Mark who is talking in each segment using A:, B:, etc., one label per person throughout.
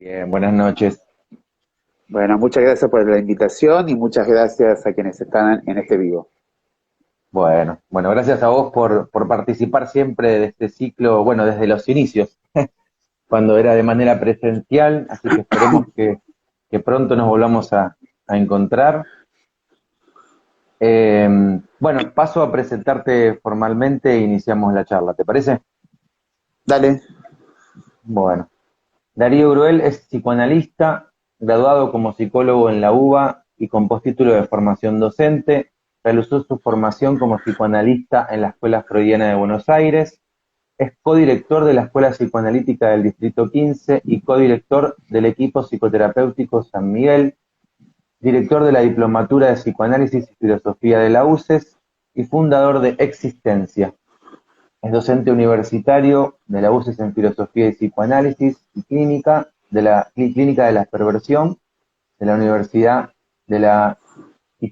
A: Bien, buenas noches.
B: Bueno, muchas gracias por la invitación y muchas gracias a quienes están en este vivo.
A: Bueno, gracias a vos por participar siempre de este ciclo, bueno, desde los inicios, cuando era de manera presencial, así que esperemos que pronto nos volvamos a encontrar. Bueno, paso a presentarte formalmente e iniciamos la charla, ¿te parece?
B: Dale.
A: Bueno, Darío Gruel es psicoanalista, graduado como psicólogo en la UBA y con postítulo de formación docente. Realizó su formación como psicoanalista en la Escuela Freudiana de Buenos Aires. Es codirector de la Escuela Psicoanalítica del Distrito 15 y codirector del equipo psicoterapéutico San Miguel, director de la Diplomatura de Psicoanálisis y Filosofía de la UCES y fundador de Existencia. Es docente universitario de la UCES en Filosofía y Psicoanálisis y Clínica de la Clínica de la Perversión de la Universidad de la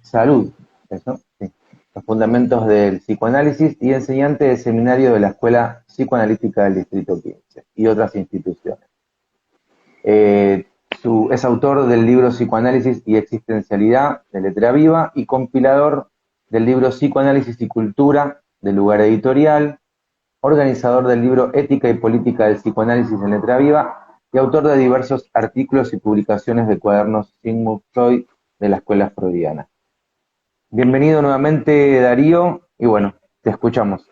A: Salud, ¿eso? Sí. Los fundamentos del psicoanálisis y enseñante del seminario de la Escuela Psicoanalítica del Distrito 15 y otras instituciones. Es autor del libro Psicoanálisis y Existencialidad de Letra Viva y compilador del libro Psicoanálisis y Cultura de Lugar Editorial, organizador del libro Ética y Política del Psicoanálisis en Letra Viva y autor de diversos artículos y publicaciones de cuadernos Sigmund Freud de la Escuela Freudiana. Bienvenido nuevamente, Darío, y bueno, te escuchamos.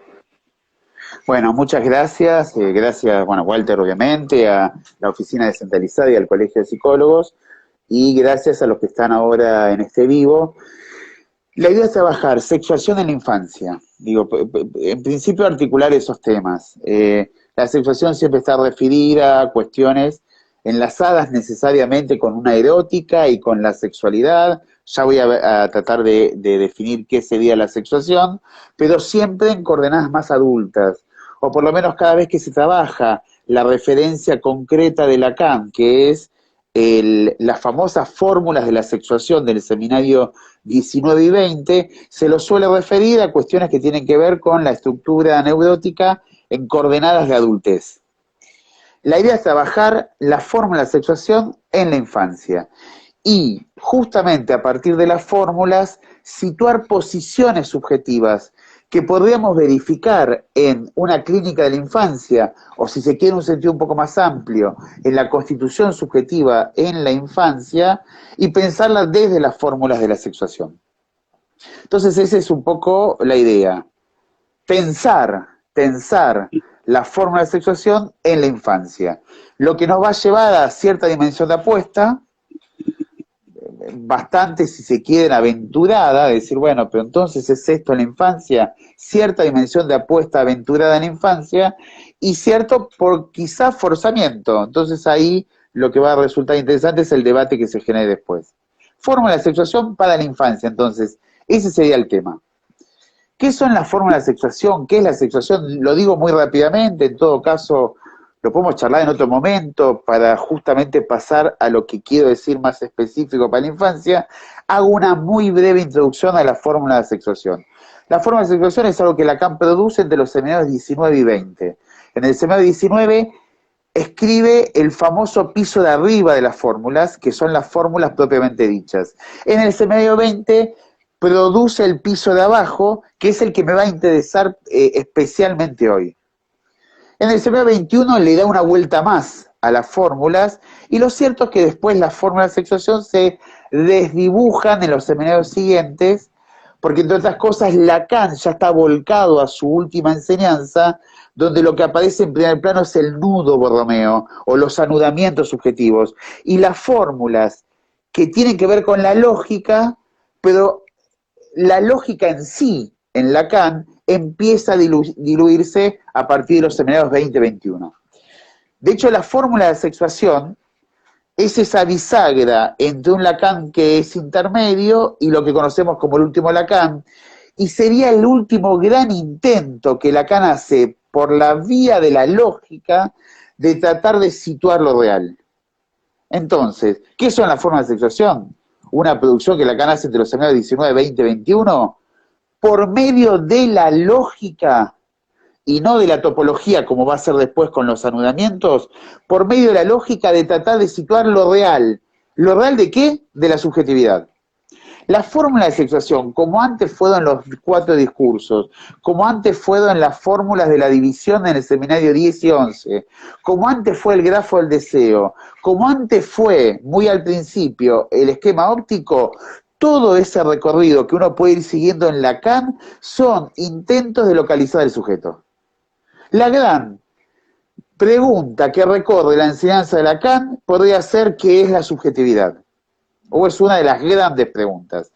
B: Bueno, muchas gracias. Gracias, bueno, Walter, obviamente, a la Oficina Descentralizada y al Colegio de Psicólogos. Y gracias a los que están ahora en este vivo. La idea es trabajar sexuación en la infancia. Digo, en principio articular esos temas. La sexuación siempre está referida a cuestiones enlazadas necesariamente con una erótica y con la sexualidad. Ya voy a tratar de definir qué sería la sexuación, pero siempre en coordenadas más adultas, o por lo menos cada vez que se trabaja la referencia concreta de Lacan, que es las famosas fórmulas de la sexuación del seminario 19 y 20, se lo suele referir a cuestiones que tienen que ver con la estructura neurótica en coordenadas de adultez. La idea es trabajar la fórmula de sexuación en la infancia y justamente a partir de las fórmulas situar posiciones subjetivas que podríamos verificar en una clínica de la infancia o si se quiere en un sentido un poco más amplio en la constitución subjetiva en la infancia y pensarla desde las fórmulas de la sexuación. Entonces esa es un poco la idea, pensar la fórmula de sexuación en la infancia, lo que nos va a llevar a cierta dimensión de apuesta, bastante, si se quiere, aventurada, de decir, bueno, pero entonces es esto en la infancia, cierta dimensión de apuesta aventurada en la infancia, y cierto, por quizá forzamiento. Entonces ahí lo que va a resultar interesante es el debate que se genere después. Fórmula de sexuación para la infancia, entonces, ese sería el tema. ¿Qué son las fórmulas de sexuación? ¿Qué es la sexuación? Lo digo muy rápidamente, en todo caso lo podemos charlar en otro momento para justamente pasar a lo que quiero decir más específico para la infancia. Hago una muy breve introducción a la fórmula de sexuación. La fórmula de sexuación es algo que Lacan produce entre los seminarios 19 y 20. En el seminario 19 escribe el famoso piso de arriba de las fórmulas, que son las fórmulas propiamente dichas. En el seminario 20 produce el piso de abajo, que es el que me va a interesar especialmente hoy. En el seminario 21 le da una vuelta más a las fórmulas, y lo cierto es que después las fórmulas de sexuación se desdibujan en los seminarios siguientes, porque entre otras cosas Lacan ya está volcado a su última enseñanza, donde lo que aparece en primer plano es el nudo Borromeo, o los anudamientos subjetivos, y las fórmulas que tienen que ver con la lógica, pero la lógica en sí, en Lacan, empieza a diluirse a partir de los seminarios 20-21. De hecho, la fórmula de sexuación es esa bisagra entre un Lacan que es intermedio y lo que conocemos como el último Lacan, y sería el último gran intento que Lacan hace por la vía de la lógica de tratar de situar lo real. Entonces, ¿qué son las formas de sexuación? Una producción que Lacan hace entre los seminarios 19, 20, 21, por medio de la lógica y no de la topología como va a ser después con los anudamientos, por medio de la lógica de tratar de situar lo real. ¿Lo real de qué? De la subjetividad. La fórmula de sexuación, como antes fueron los 4 discursos, como antes fueron las fórmulas de la división en el seminario 10 y 11, como antes fue el grafo del deseo, como antes fue, muy al principio, el esquema óptico, todo ese recorrido que uno puede ir siguiendo en Lacan son intentos de localizar el sujeto. La gran pregunta que recorre la enseñanza de Lacan podría ser ¿qué es la subjetividad? O es una de las grandes preguntas.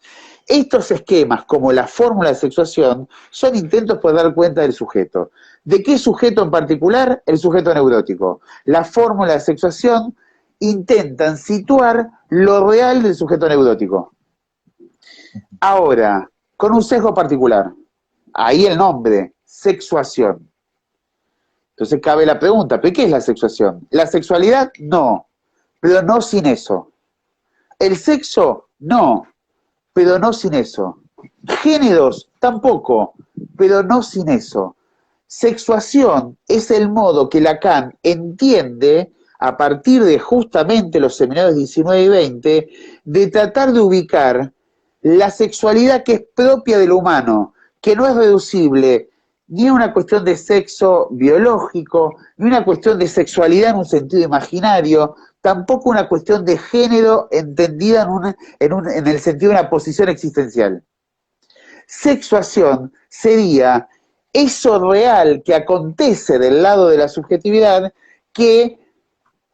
B: Estos esquemas, como la fórmula de sexuación, son intentos por dar cuenta del sujeto. ¿De qué sujeto en particular? El sujeto neurótico. La fórmula de sexuación intentan situar lo real del sujeto neurótico. Ahora, con un sesgo particular. Ahí el nombre, sexuación. Entonces cabe la pregunta, ¿pero qué es la sexuación? ¿La sexualidad? No, pero no sin eso. ¿El sexo? No, pero no sin eso. Géneros, tampoco, pero no sin eso. Sexuación es el modo que Lacan entiende, a partir de justamente los seminarios 19 y 20, de tratar de ubicar la sexualidad que es propia de lo humano, que no es reducible ni a una cuestión de sexo biológico, ni una cuestión de sexualidad en un sentido imaginario, tampoco una cuestión de género entendida en el sentido de una posición existencial. Sexuación sería eso real que acontece del lado de la subjetividad que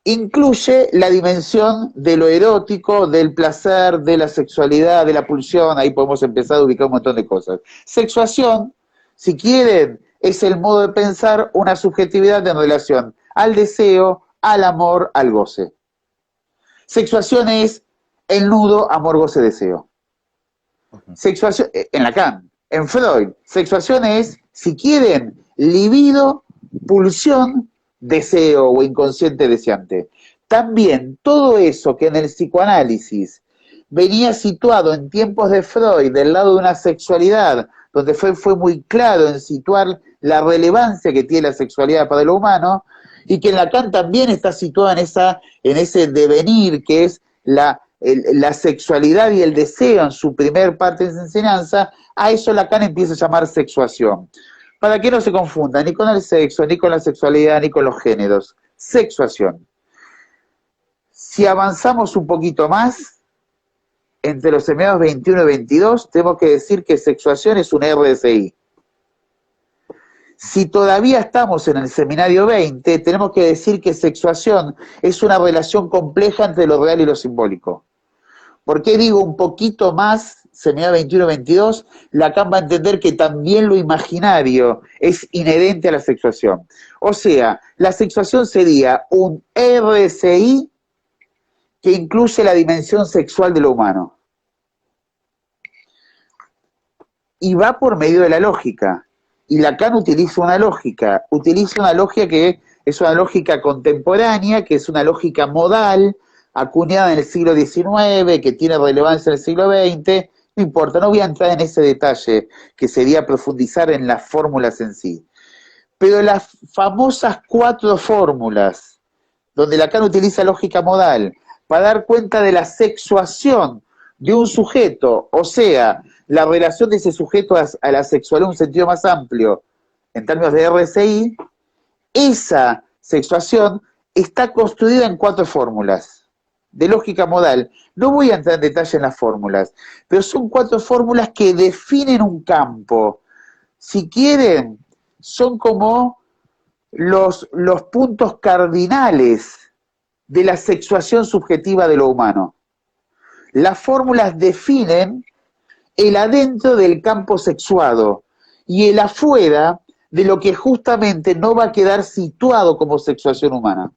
B: incluye la dimensión de lo erótico, del placer, de la sexualidad, de la pulsión, ahí podemos empezar a ubicar un montón de cosas. Sexuación, si quieren, es el modo de pensar una subjetividad en relación al deseo, al amor, al goce. Sexuación es el nudo amor, goce, deseo. Sexuación, en Lacan, en Freud, sexuación es, si quieren, libido, pulsión, deseo o inconsciente deseante. También todo eso que en el psicoanálisis venía situado en tiempos de Freud del lado de una sexualidad, donde fue muy claro en situar la relevancia que tiene la sexualidad para lo humano, y que en Lacan también está situada en ese devenir que es la sexualidad y el deseo en su primer parte de esa enseñanza, a eso Lacan empieza a llamar sexuación. Para que no se confunda ni con el sexo, ni con la sexualidad, ni con los géneros. Sexuación. Si avanzamos un poquito más, entre los seminarios 21 y 22, tenemos que decir que sexuación es un RSI. Si todavía estamos en el seminario 20, tenemos que decir que sexuación es una relación compleja entre lo real y lo simbólico. ¿Por qué digo un poquito más, seminario 21-22? Lacan va a entender que también lo imaginario es inherente a la sexuación. O sea, la sexuación sería un RSI que incluye la dimensión sexual de lo humano. Y va por medio de la lógica. Y Lacan utiliza una lógica que es una lógica contemporánea, que es una lógica modal, acuñada en el siglo XIX, que tiene relevancia en el siglo XX, no importa, no voy a entrar en ese detalle, que sería profundizar en las fórmulas en sí. Pero las famosas 4 fórmulas, donde Lacan utiliza lógica modal, para dar cuenta de la sexuación de un sujeto, o sea, la relación de ese sujeto a la sexualidad en un sentido más amplio, en términos de RSI, esa sexuación está construida en 4 fórmulas de lógica modal. No voy a entrar en detalle en las fórmulas, pero son 4 fórmulas que definen un campo. Si quieren, son como los puntos cardinales de la sexuación subjetiva de lo humano. Las fórmulas definen el adentro del campo sexuado y el afuera de lo que justamente no va a quedar situado como sexuación humana.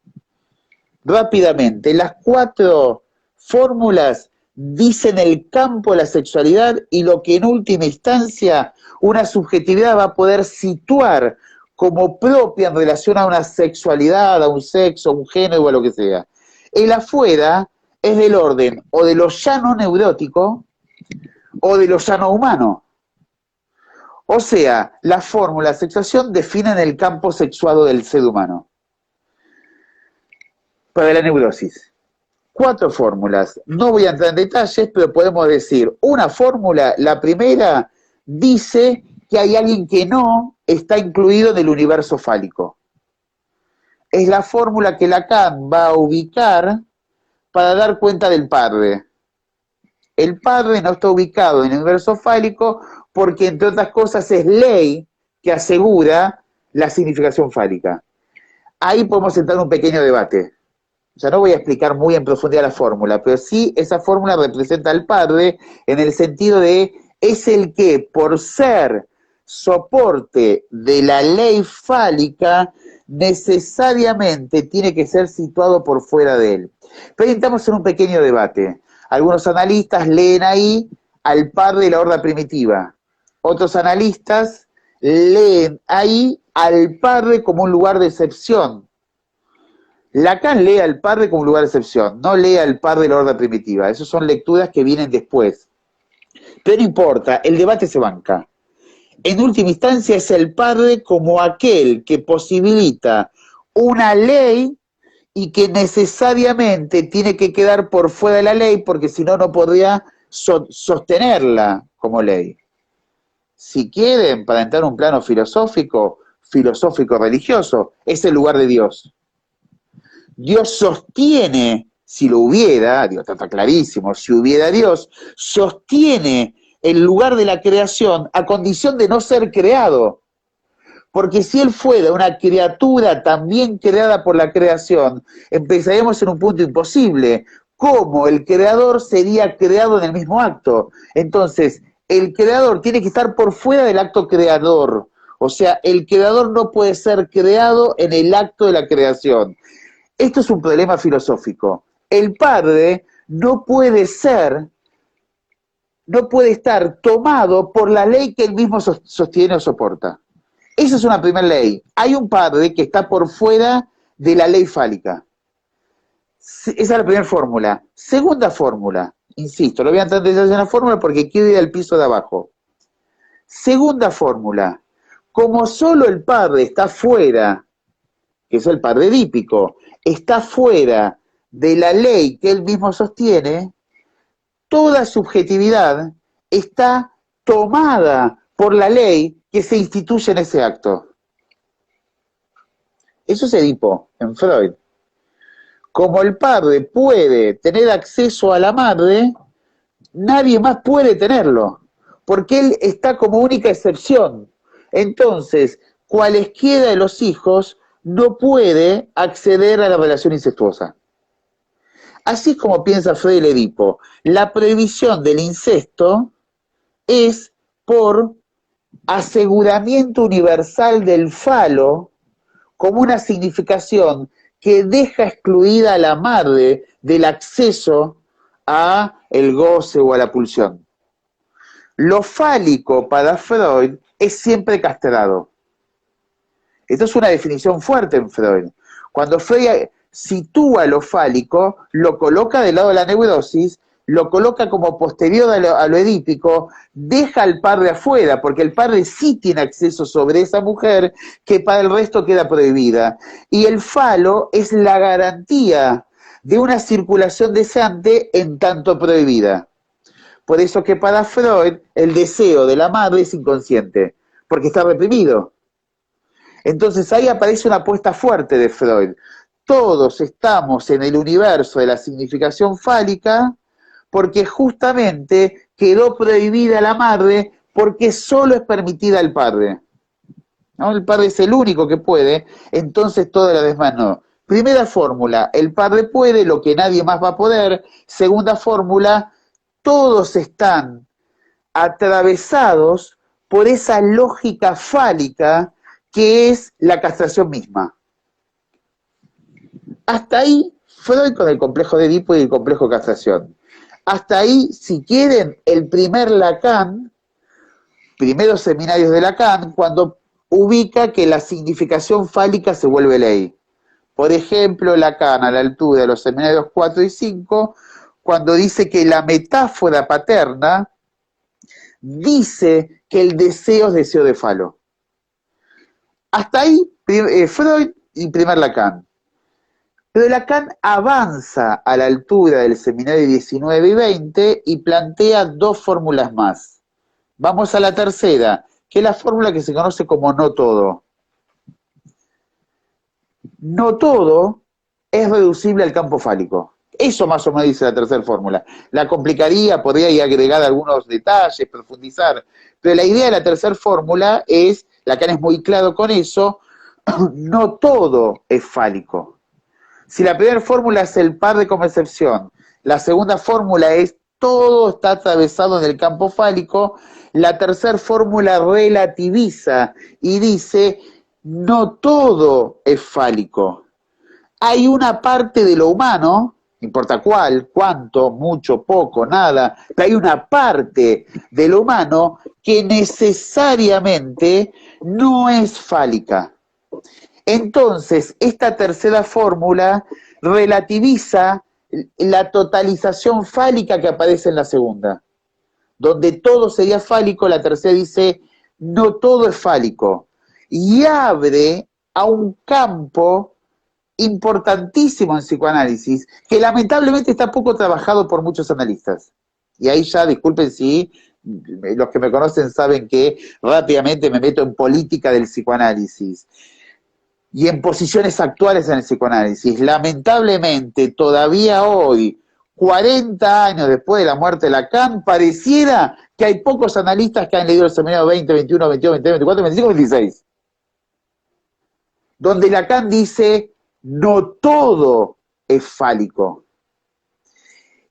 B: Rápidamente, las 4 fórmulas dicen el campo de la sexualidad y lo que en última instancia una subjetividad va a poder situar como propia en relación a una sexualidad, a un sexo, a un género o a lo que sea. El afuera es del orden o de lo ya no neurótico o de lo ya no humano. O sea, la fórmula sexuación define el campo sexuado del ser humano. Para la neurosis. 4 fórmulas. No voy a entrar en detalles, pero podemos decir, una fórmula, la primera, dice que hay alguien que no está incluido en el universo fálico. Es la fórmula que Lacan va a ubicar para dar cuenta del padre. El padre no está ubicado en el universo fálico porque, entre otras cosas, es ley que asegura la significación fálica. Ahí podemos entrar en un pequeño debate. O sea, no voy a explicar muy en profundidad la fórmula, pero sí esa fórmula representa al padre en el sentido de es el que, por ser soporte de la ley fálica, necesariamente tiene que ser situado por fuera de él. Pero entramos en un pequeño debate. Algunos analistas leen ahí al padre de la horda primitiva. Otros analistas leen ahí al padre como un lugar de excepción. Lacan lee al padre como un lugar de excepción, no lee al padre de la horda primitiva. Esas son lecturas que vienen después. Pero no importa, el debate se banca. En última instancia es el padre como aquel que posibilita una ley y que necesariamente tiene que quedar por fuera de la ley porque si no, no podría sostenerla como ley. Si quieren, para entrar en un plano filosófico-religioso, es el lugar de Dios. Dios sostiene, si lo hubiera, Dios está clarísimo, si hubiera Dios, sostiene el lugar de la creación a condición de no ser creado. Porque si Él fuera una criatura también creada por la creación, empezaríamos en un punto imposible. ¿Cómo el creador sería creado en el mismo acto? Entonces, el creador tiene que estar por fuera del acto creador. O sea, el creador no puede ser creado en el acto de la creación. Esto es un problema filosófico. El padre no puede estar tomado por la ley que él mismo sostiene o soporta. Esa es una primera ley. Hay un padre que está por fuera de la ley fálica. Esa es la primera fórmula. Segunda fórmula, insisto, lo voy a entrar en la fórmula porque quiero ir al piso de abajo. Segunda fórmula, como solo el padre está fuera, que es el padre edípico, está fuera de la ley que él mismo sostiene, toda subjetividad está tomada por la ley que se instituye en ese acto. Eso es Edipo, en Freud. Como el padre puede tener acceso a la madre, nadie más puede tenerlo, porque él está como única excepción. Entonces, cualesquiera de los hijos no puede acceder a la relación incestuosa. Así es como piensa Freud el Edipo. La prohibición del incesto es por aseguramiento universal del falo como una significación que deja excluida a la madre del acceso a el goce o a la pulsión. Lo fálico para Freud es siempre castrado. Esto es una definición fuerte en Freud. Cuando Freud sitúa lo fálico, lo coloca del lado de la neurosis, lo coloca como posterior a lo edípico, deja al padre afuera, porque el padre sí tiene acceso sobre esa mujer que para el resto queda prohibida. Y el falo es la garantía de una circulación deseante en tanto prohibida. Por eso que para Freud el deseo de la madre es inconsciente, porque está reprimido. Entonces ahí aparece una apuesta fuerte de Freud. Todos estamos en el universo de la significación fálica porque justamente quedó prohibida la madre porque solo es permitida al padre. ¿No? El padre es el único que puede, entonces todas las demás no. Primera fórmula, el padre puede lo que nadie más va a poder. Segunda fórmula, todos están atravesados por esa lógica fálica que es la castración misma. Hasta ahí, Freud con el complejo de Edipo y el complejo de castración. Hasta ahí, si quieren, el primer Lacan, primeros seminarios de Lacan, cuando ubica que la significación fálica se vuelve ley. Por ejemplo, Lacan, a la altura de los seminarios 4 y 5, cuando dice que la metáfora paterna dice que el deseo es deseo de falo. Hasta ahí Freud y primer Lacan. Pero Lacan avanza a la altura del seminario 19 y 20 y plantea dos fórmulas más. Vamos a la tercera, que es la fórmula que se conoce como no todo. No todo es reducible al campo fálico. Eso más o menos dice la tercera fórmula. La complicaría, podría ir agregar algunos detalles, profundizar. Pero la idea de la tercera fórmula es, Lacan es muy claro con eso, no todo es fálico. Si la primera fórmula es el par de como excepción, la segunda fórmula es todo está atravesado en el campo fálico, la tercera fórmula relativiza y dice no todo es fálico. Hay una parte de lo humano, no importa cuál, cuánto, mucho, poco, nada, pero hay una parte de lo humano que necesariamente no es fálica. Entonces, esta tercera fórmula relativiza la totalización fálica que aparece en la segunda. Donde todo sería fálico, la tercera dice, no todo es fálico. Y abre a un campo importantísimo en psicoanálisis, que lamentablemente está poco trabajado por muchos analistas. Y ahí ya, disculpen si los que me conocen saben que rápidamente me meto en política del psicoanálisis y en posiciones actuales en el psicoanálisis. Lamentablemente, todavía hoy, 40 años después de la muerte de Lacan, pareciera que hay pocos analistas que han leído el seminario 20, 21, 22, 23, 24, 25, 26. Donde Lacan dice, no todo es fálico.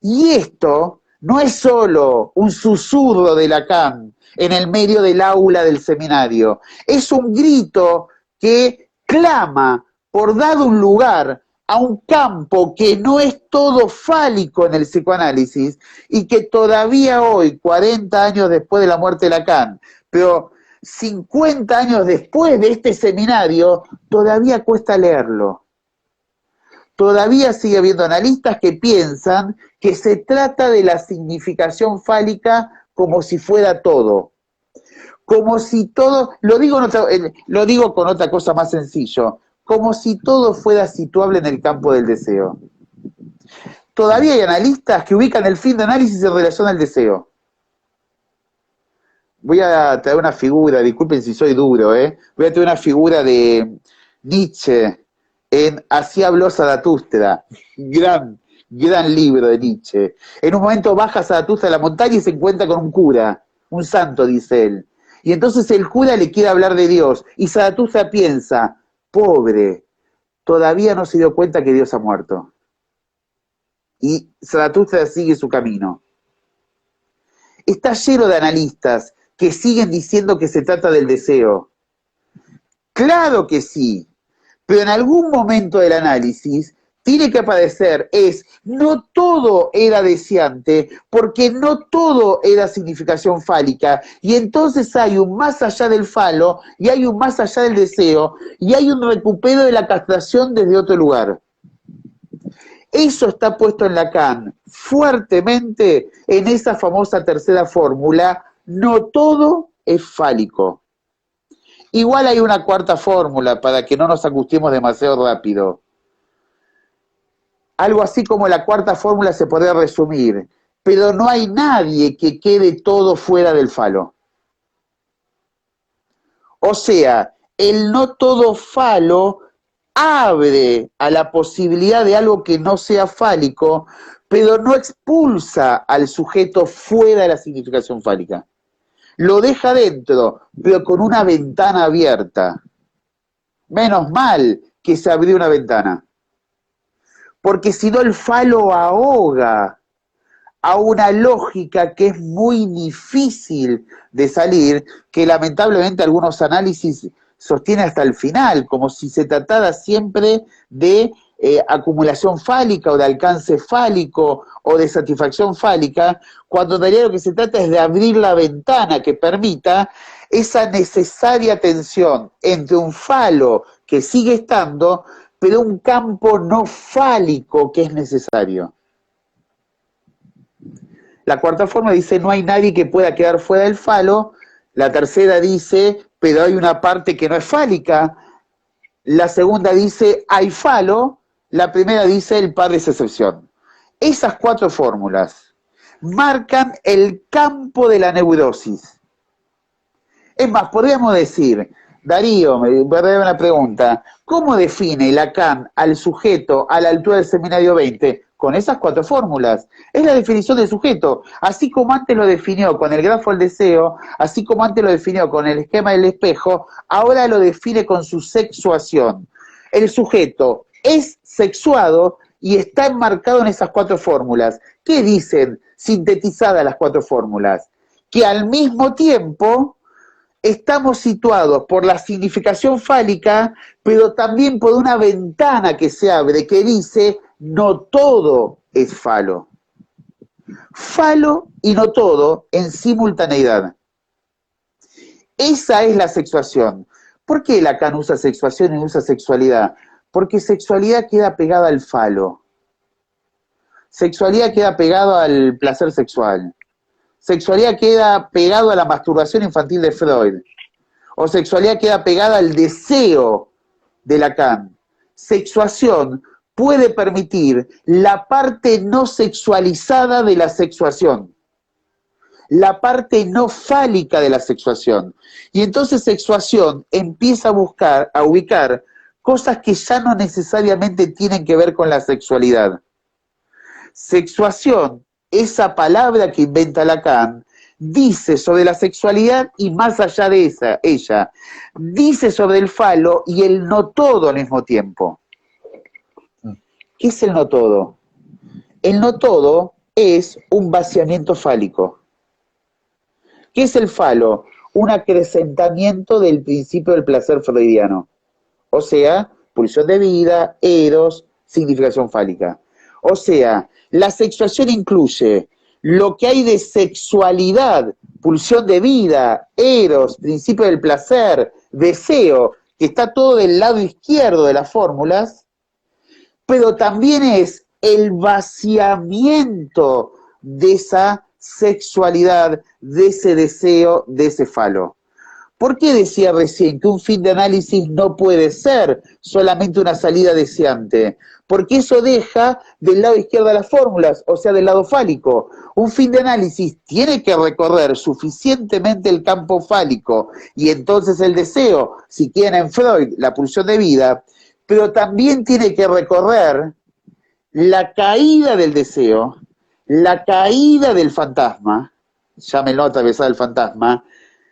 B: Y esto no es solo un susurro de Lacan en el medio del aula del seminario, es un grito que clama por dado un lugar a un campo que no es todo fálico en el psicoanálisis y que todavía hoy, 40 años después de la muerte de Lacan, pero 50 años después de este seminario, todavía cuesta leerlo. Todavía sigue habiendo analistas que piensan que se trata de la significación fálica como si fuera todo. Como si todo, lo digo con otra cosa más sencillo, como si todo fuera situable en el campo del deseo. Todavía hay analistas que ubican el fin de análisis en relación al deseo. Voy a traer una figura, disculpen si soy duro, voy a traer una figura de Nietzsche en Así habló Zaratustra, gran libro de Nietzsche. En un momento baja Zaratustra a la montaña y se encuentra con un cura, un santo, dice él. Y entonces el cura le quiere hablar de Dios, y Zaratustra piensa, pobre, todavía no se dio cuenta que Dios ha muerto. Y Zaratustra sigue su camino. Está lleno de analistas que siguen diciendo que se trata del deseo. Claro que sí, pero en algún momento del análisis tiene que aparecer no todo era deseante, porque no todo era significación fálica, y entonces hay un más allá del falo, y hay un más allá del deseo, y hay un recupero de la castración desde otro lugar. Eso está puesto en Lacan fuertemente en esa famosa tercera fórmula, no todo es fálico. Igual hay una cuarta fórmula para que no nos angustiemos demasiado rápido. Algo así como la cuarta fórmula se podría resumir, pero no hay nadie que quede todo fuera del falo. O sea, el no todo falo abre a la posibilidad de algo que no sea fálico, pero no expulsa al sujeto fuera de la significación fálica. Lo deja dentro, pero con una ventana abierta. Menos mal que se abrió una ventana. Porque si no el falo ahoga a una lógica que es muy difícil de salir, que lamentablemente algunos análisis sostienen hasta el final, como si se tratara siempre de acumulación fálica o de alcance fálico o de satisfacción fálica, cuando en realidad lo que se trata es de abrir la ventana que permita esa necesaria tensión entre un falo que sigue estando, pero un campo no fálico que es necesario. La cuarta fórmula dice, no hay nadie que pueda quedar fuera del falo. La tercera dice, pero hay una parte que no es fálica. La segunda dice, hay falo. La primera dice, el padre es excepción. Esas cuatro fórmulas marcan el campo de la neurosis. Es más, podríamos decir, Darío, me voy a dar una pregunta, ¿cómo define Lacan al sujeto a la altura del seminario 20? Con esas cuatro fórmulas. Es la definición del sujeto. Así como antes lo definió con el grafo del deseo, así como antes lo definió con el esquema del espejo, ahora lo define con su sexuación. El sujeto es sexuado y está enmarcado en esas cuatro fórmulas. ¿Qué dicen sintetizadas las cuatro fórmulas? Que al mismo tiempo estamos situados por la significación fálica, pero también por una ventana que se abre que dice no todo es falo. Falo y no todo en simultaneidad. Esa es la sexuación. ¿Por qué Lacan usa sexuación y usa sexualidad? Porque sexualidad queda pegada al falo. Sexualidad queda pegado al placer sexual. Sexualidad queda pegado a la masturbación infantil de Freud. O sexualidad queda pegada al deseo de Lacan. Sexuación puede permitir la parte no sexualizada de la sexuación, la parte no fálica de la sexuación. Y entonces sexuación empieza a ubicar cosas que ya no necesariamente tienen que ver con la sexualidad. Sexuación, esa palabra que inventa Lacan, dice sobre la sexualidad y más allá de ella, dice sobre el falo y el no todo al mismo tiempo. ¿Qué es el no todo? El no todo es un vaciamiento fálico. ¿Qué es el falo? Un acrecentamiento del principio del placer freudiano. O sea, pulsión de vida, eros, significación fálica. O sea, la sexuación incluye lo que hay de sexualidad, pulsión de vida, eros, principio del placer, deseo, que está todo del lado izquierdo de las fórmulas, pero también es el vaciamiento de esa sexualidad, de ese deseo, de ese falo. ¿Por qué decía recién que un fin de análisis no puede ser solamente una salida deseante? Porque eso deja del lado izquierdo de las fórmulas, o sea, del lado fálico. Un fin de análisis tiene que recorrer suficientemente el campo fálico y entonces el deseo, si quieren en Freud, la pulsión de vida, pero también tiene que recorrer la caída del deseo, la caída del fantasma, llámenlo atravesar el fantasma,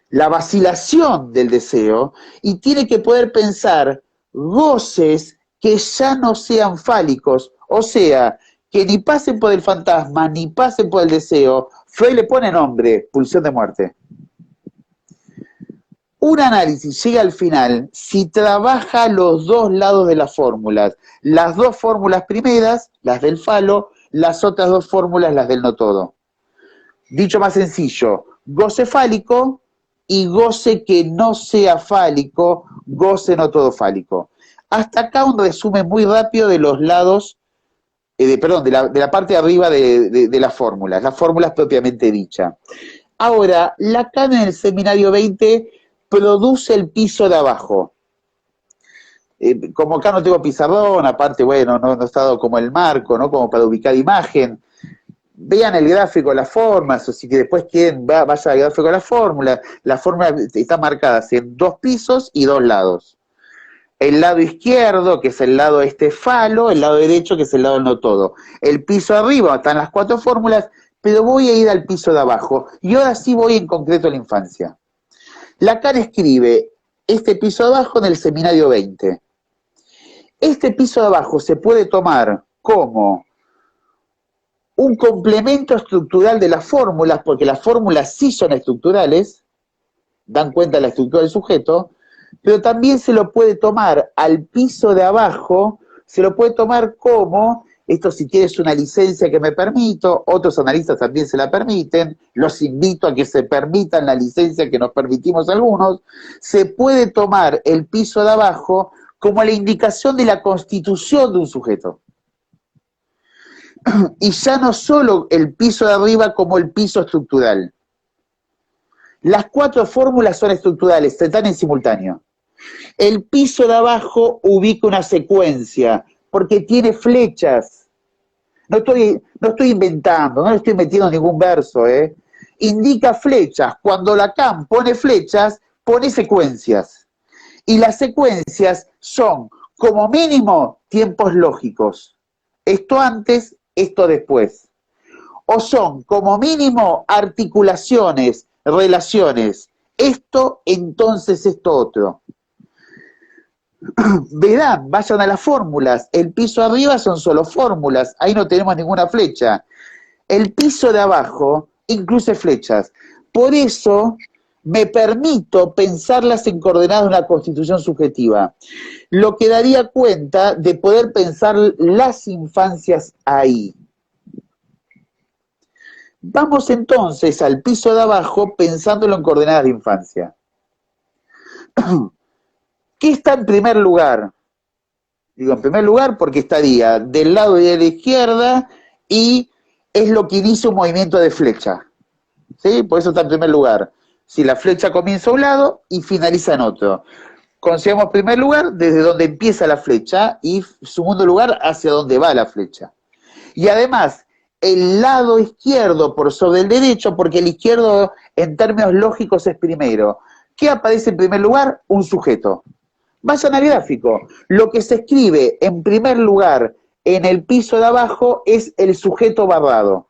B: la vacilación del deseo, y tiene que poder pensar goces que ya no sean fálicos, o sea, que ni pasen por el fantasma, ni pasen por el deseo. Freud le pone nombre, pulsión de muerte. Un análisis llega al final si trabaja los dos lados de las fórmulas. Las dos fórmulas primeras, las del falo, las otras dos fórmulas, las del no todo. Dicho más sencillo, goce fálico y goce que no sea fálico, goce no todo fálico. Hasta acá un resumen muy rápido de los lados, de la parte de arriba de las fórmulas propiamente dichas. Ahora, Lacan en el seminario 20 produce el piso de abajo. Como acá no tengo pizarrón, aparte, bueno, no he estado como el marco, ¿no? Como para ubicar imagen. Vean el gráfico, las formas, o si que después quieren, vaya al gráfico de la fórmula. La fórmula está marcada en dos pisos y dos lados. El lado izquierdo, que es el lado falo, el lado derecho, que es el lado del no todo. El piso arriba, están las cuatro fórmulas, pero voy a ir al piso de abajo. Y ahora sí voy en concreto a la infancia. Lacan escribe este piso de abajo en el seminario 20. Este piso de abajo se puede tomar como un complemento estructural de las fórmulas, porque las fórmulas sí son estructurales, dan cuenta de la estructura del sujeto, pero también se lo puede tomar al piso de abajo, se lo puede tomar como, esto si quieres una licencia que me permito, otros analistas también se la permiten, los invito a que se permitan la licencia que nos permitimos algunos, se puede tomar el piso de abajo como la indicación de la constitución de un sujeto. y ya no solo el piso de arriba como el piso estructural. Las 4 fórmulas son estructurales, están en simultáneo. El piso de abajo ubica una secuencia, porque tiene flechas. No estoy inventando, no le estoy metiendo ningún verso, ¿eh? Indica flechas. Cuando Lacan pone flechas, pone secuencias. Y las secuencias son, como mínimo, tiempos lógicos. Esto antes, esto después. O son, como mínimo, articulaciones, relaciones. Esto, entonces, esto otro. Verán, vayan a las fórmulas. El piso arriba son solo fórmulas. Ahí no tenemos ninguna flecha. El piso de abajo incluye flechas. Por eso me permito pensarlas en coordenadas de una constitución subjetiva, lo que daría cuenta de poder pensar las infancias ahí. Vamos entonces al piso de abajo pensándolo en coordenadas de infancia. ¿Qué está en primer lugar? Digo, en primer lugar porque estaría del lado de la izquierda y es lo que inicia un movimiento de flecha. ¿Sí? Por eso está en primer lugar. Si la flecha comienza a un lado y finaliza en otro. Consideramos primer lugar desde donde empieza la flecha y segundo lugar hacia donde va la flecha. Y además, el lado izquierdo por sobre el derecho, porque el izquierdo en términos lógicos es primero. ¿Qué aparece en primer lugar? Un sujeto. Vayan al gráfico. Lo que se escribe en primer lugar en el piso de abajo es el sujeto barrado.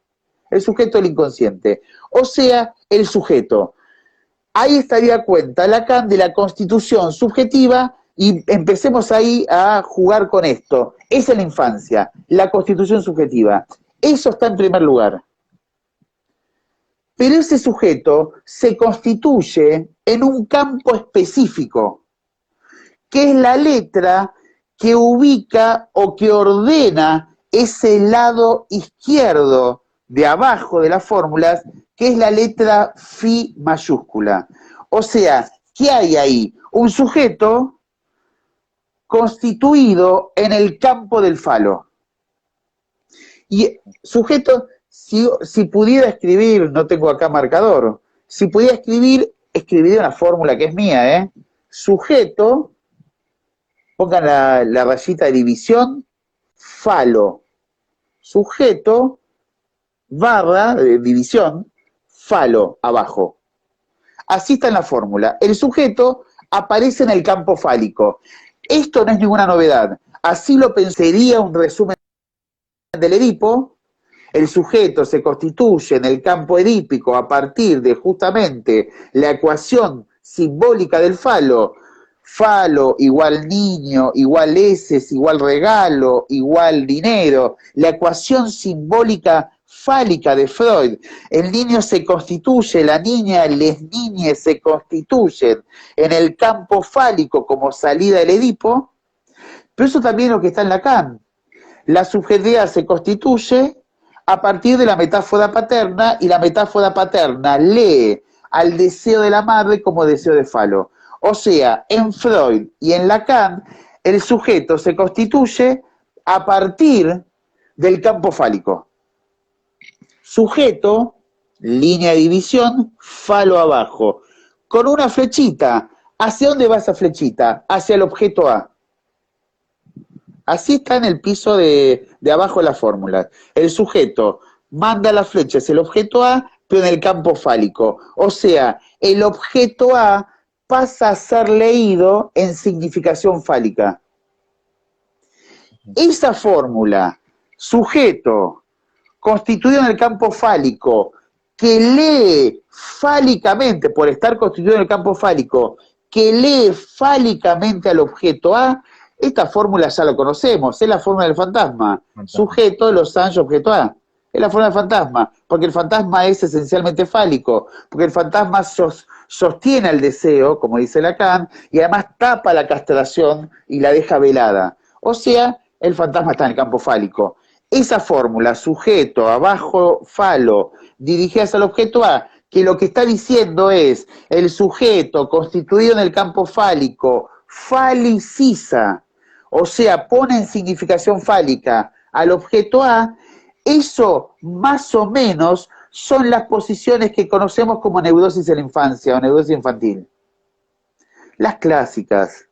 B: El sujeto del inconsciente. O sea, el sujeto. Ahí estaría cuenta Lacan de la constitución subjetiva y empecemos ahí a jugar con esto. Esa es la infancia, la constitución subjetiva. Eso está en primer lugar. Pero ese sujeto se constituye en un campo específico, que es la letra que ubica o que ordena ese lado izquierdo de abajo de las fórmulas, que es la letra Phi mayúscula. O sea, ¿qué hay ahí? Un sujeto constituido en el campo del falo. Y sujeto, si pudiera escribir, no tengo acá marcador, si pudiera escribir, escribiría una fórmula que es mía, ¿eh? Sujeto, pongan la rayita de división, falo. Sujeto, barra de división, falo, abajo. Así está en la fórmula. El sujeto aparece en el campo fálico. Esto no es ninguna novedad. Así lo pensaría un resumen del Edipo. El sujeto se constituye en el campo edípico a partir de justamente la ecuación simbólica del falo. Falo igual niño, igual heces, igual regalo, igual dinero. La ecuación simbólica fálica de Freud. El niño se constituye, la niña, les niñes se constituyen en el campo fálico como salida del Edipo, pero eso también es lo que está en Lacan. La subjetividad se constituye a partir de la metáfora paterna y la metáfora paterna lee al deseo de la madre como deseo de falo. O sea, en Freud y en Lacan, el sujeto se constituye a partir del campo fálico. Sujeto, línea de división, falo abajo. Con una flechita. ¿Hacia dónde va esa flechita? Hacia el objeto A. Así está en el piso de abajo de la fórmula. El sujeto manda las flechas, el objeto A, pero en el campo fálico. O sea, el objeto A pasa a ser leído en significación fálica. Esa fórmula, sujeto, constituido en el campo fálico, que lee fálicamente, por estar constituido en el campo fálico, que lee fálicamente al objeto A, esta fórmula ya la conocemos, es la fórmula del fantasma. Sujeto, Los Angeles, objeto A. Es la fórmula del fantasma, porque el fantasma es esencialmente fálico, porque el fantasma sostiene el deseo, como dice Lacan, y además tapa la castración y la deja velada. O sea, el fantasma está en el campo fálico. Esa fórmula, sujeto, abajo, falo, dirigidas al objeto A, que lo que está diciendo es el sujeto constituido en el campo fálico, faliciza, o sea, pone en significación fálica al objeto A, Eso, más o menos, son las posiciones que conocemos como neurosis en la infancia o neurosis infantil. Las clásicas.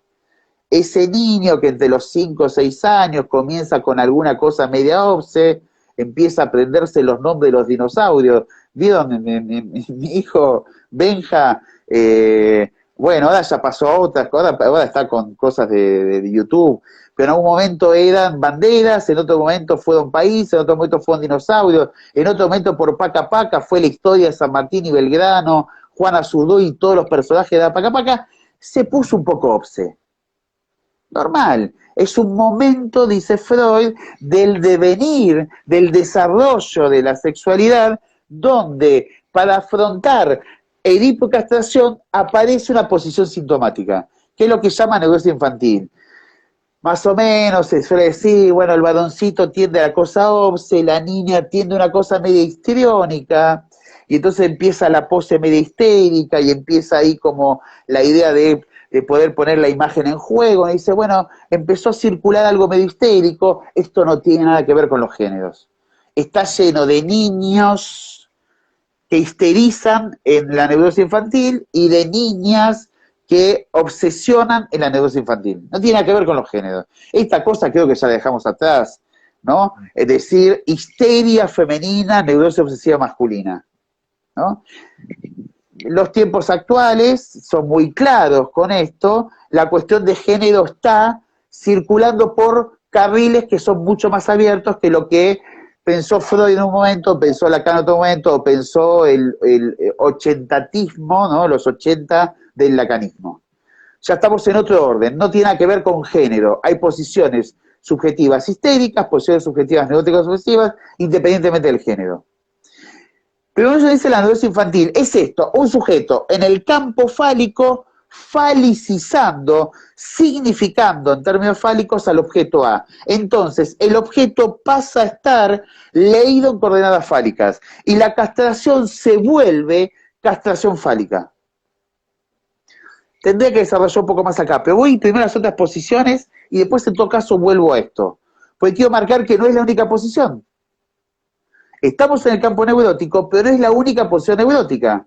B: Ese niño que entre los 5 o 6 años comienza con alguna cosa media obse, empieza a aprenderse los nombres de los dinosaurios. ¿Vieron? Mi hijo Benja, bueno, ahora ya pasó a otras cosas, ahora está con cosas de YouTube, pero en algún momento eran banderas, en otro momento fueron países, en otro momento fueron dinosaurios, en otro momento por Paca Paca fue la historia de San Martín y Belgrano, Juana Zurduy y todos los personajes de la Paca Paca, se puso un poco obse. Normal, es un momento, dice Freud, del devenir, del desarrollo de la sexualidad, donde para afrontar el hipocastración aparece una posición sintomática, que es lo que llama neurosis infantil. Más o menos se suele decir, bueno, el varoncito tiende a la cosa obse, la niña tiende a una cosa media histriónica, y entonces empieza la pose media histérica y empieza ahí como la idea de poder poner la imagen en juego, y dice, bueno, empezó a circular algo medio histérico, esto no tiene nada que ver con los géneros. Está lleno de niños que histerizan en la neurosis infantil y de niñas que obsesionan en la neurosis infantil. No tiene nada que ver con los géneros. Esta cosa creo que ya la dejamos atrás, ¿no? Es decir, histeria femenina, neurosis obsesiva masculina, ¿no? Los tiempos actuales son muy claros con esto, la cuestión de género está circulando por carriles que son mucho más abiertos que lo que pensó Freud en un momento, pensó Lacan en otro momento, o pensó el ochentatismo, ¿no? Los 80 del lacanismo. Ya estamos en otro orden, no tiene nada que ver con género, hay posiciones subjetivas histéricas, posiciones subjetivas neuróticas obsesivas, independientemente del género. Pero eso dice la neurosis infantil, es esto, un sujeto en el campo fálico falicizando, significando en términos fálicos al objeto A. Entonces, el objeto pasa a estar leído en coordenadas fálicas y la castración se vuelve castración fálica. Tendría que desarrollar un poco más acá, pero voy primero a las otras posiciones y después en todo caso vuelvo a esto. Porque quiero marcar que no es la única posición. Estamos en el campo neurótico, pero no es la única posición neurótica.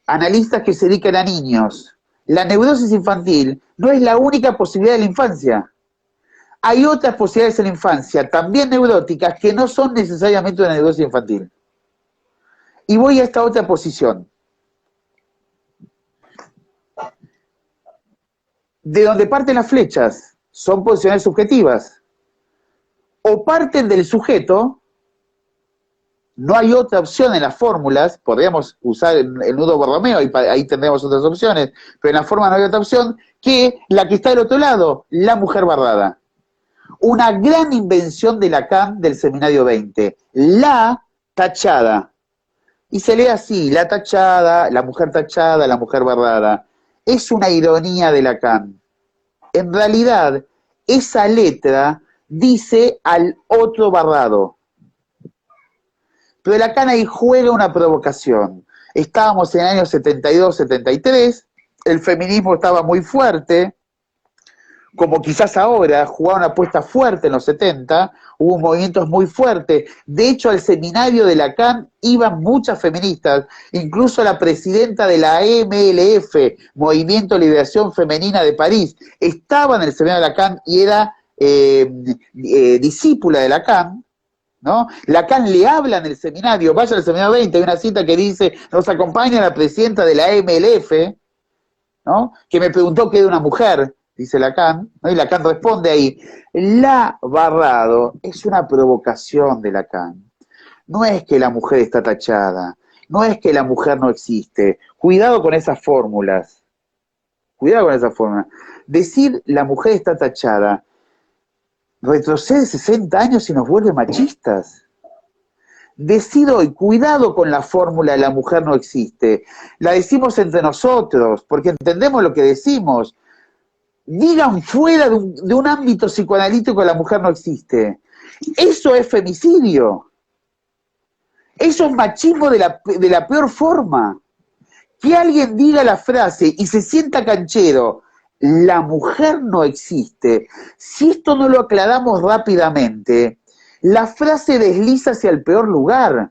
B: Analistas que se dedican a niños. La neurosis infantil no es la única posibilidad de la infancia. Hay otras posibilidades en la infancia, también neuróticas, que no son necesariamente una neurosis infantil. Y voy a esta otra posición. De donde parten las flechas, son posiciones subjetivas. O parten del sujeto. No hay otra opción en las fórmulas, podríamos usar el nudo Borromeo y ahí tendremos otras opciones, pero en la forma no hay otra opción que la que está del otro lado, la mujer barrada. Una gran invención de Lacan del seminario 20, la tachada. Y se lee así, la tachada, la mujer tachada, la mujer barrada. Es una ironía de Lacan. En realidad, esa letra dice al otro barrado. Pero Lacan ahí juega una provocación. Estábamos en el año 72, 73, el feminismo estaba muy fuerte, como quizás ahora, jugaba una apuesta fuerte en los 70, hubo movimientos muy fuertes. De hecho, al seminario de Lacan iban muchas feministas, incluso la presidenta de la MLF, Movimiento de Liberación Femenina de París, estaba en el seminario de Lacan y era discípula de Lacan, ¿no? Lacan le habla en el seminario, vaya al seminario 20, hay una cita que dice, nos acompaña la presidenta de la MLF, ¿no? Que me preguntó qué era una mujer, dice Lacan, ¿no? Y Lacan responde ahí, la barrado es una provocación de Lacan, no es que la mujer está tachada, no es que la mujer no existe, cuidado con esas fórmulas, decir la mujer está tachada, retrocede 60 años y nos vuelve machistas. Decir hoy, cuidado con la fórmula de la mujer no existe. La decimos entre nosotros, porque entendemos lo que decimos. Digan fuera de un ámbito psicoanalítico la mujer no existe. Eso es femicidio. Eso es machismo de la peor forma. Que alguien diga la frase y se sienta canchero, la mujer no existe. Si esto no lo aclaramos rápidamente, La frase desliza hacia el peor lugar.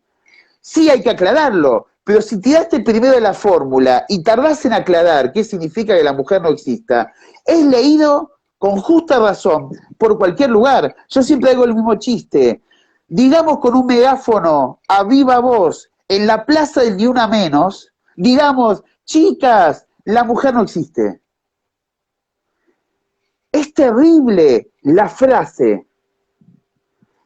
B: Sí, hay que aclararlo, pero si tiraste primero de la fórmula y tardás en aclarar qué significa que la mujer no exista, es leído con justa razón por cualquier lugar. Yo siempre hago el mismo chiste. Digamos con un megáfono a viva voz en la plaza del Ni Una Menos, digamos, chicas, la mujer no existe. Es terrible la frase.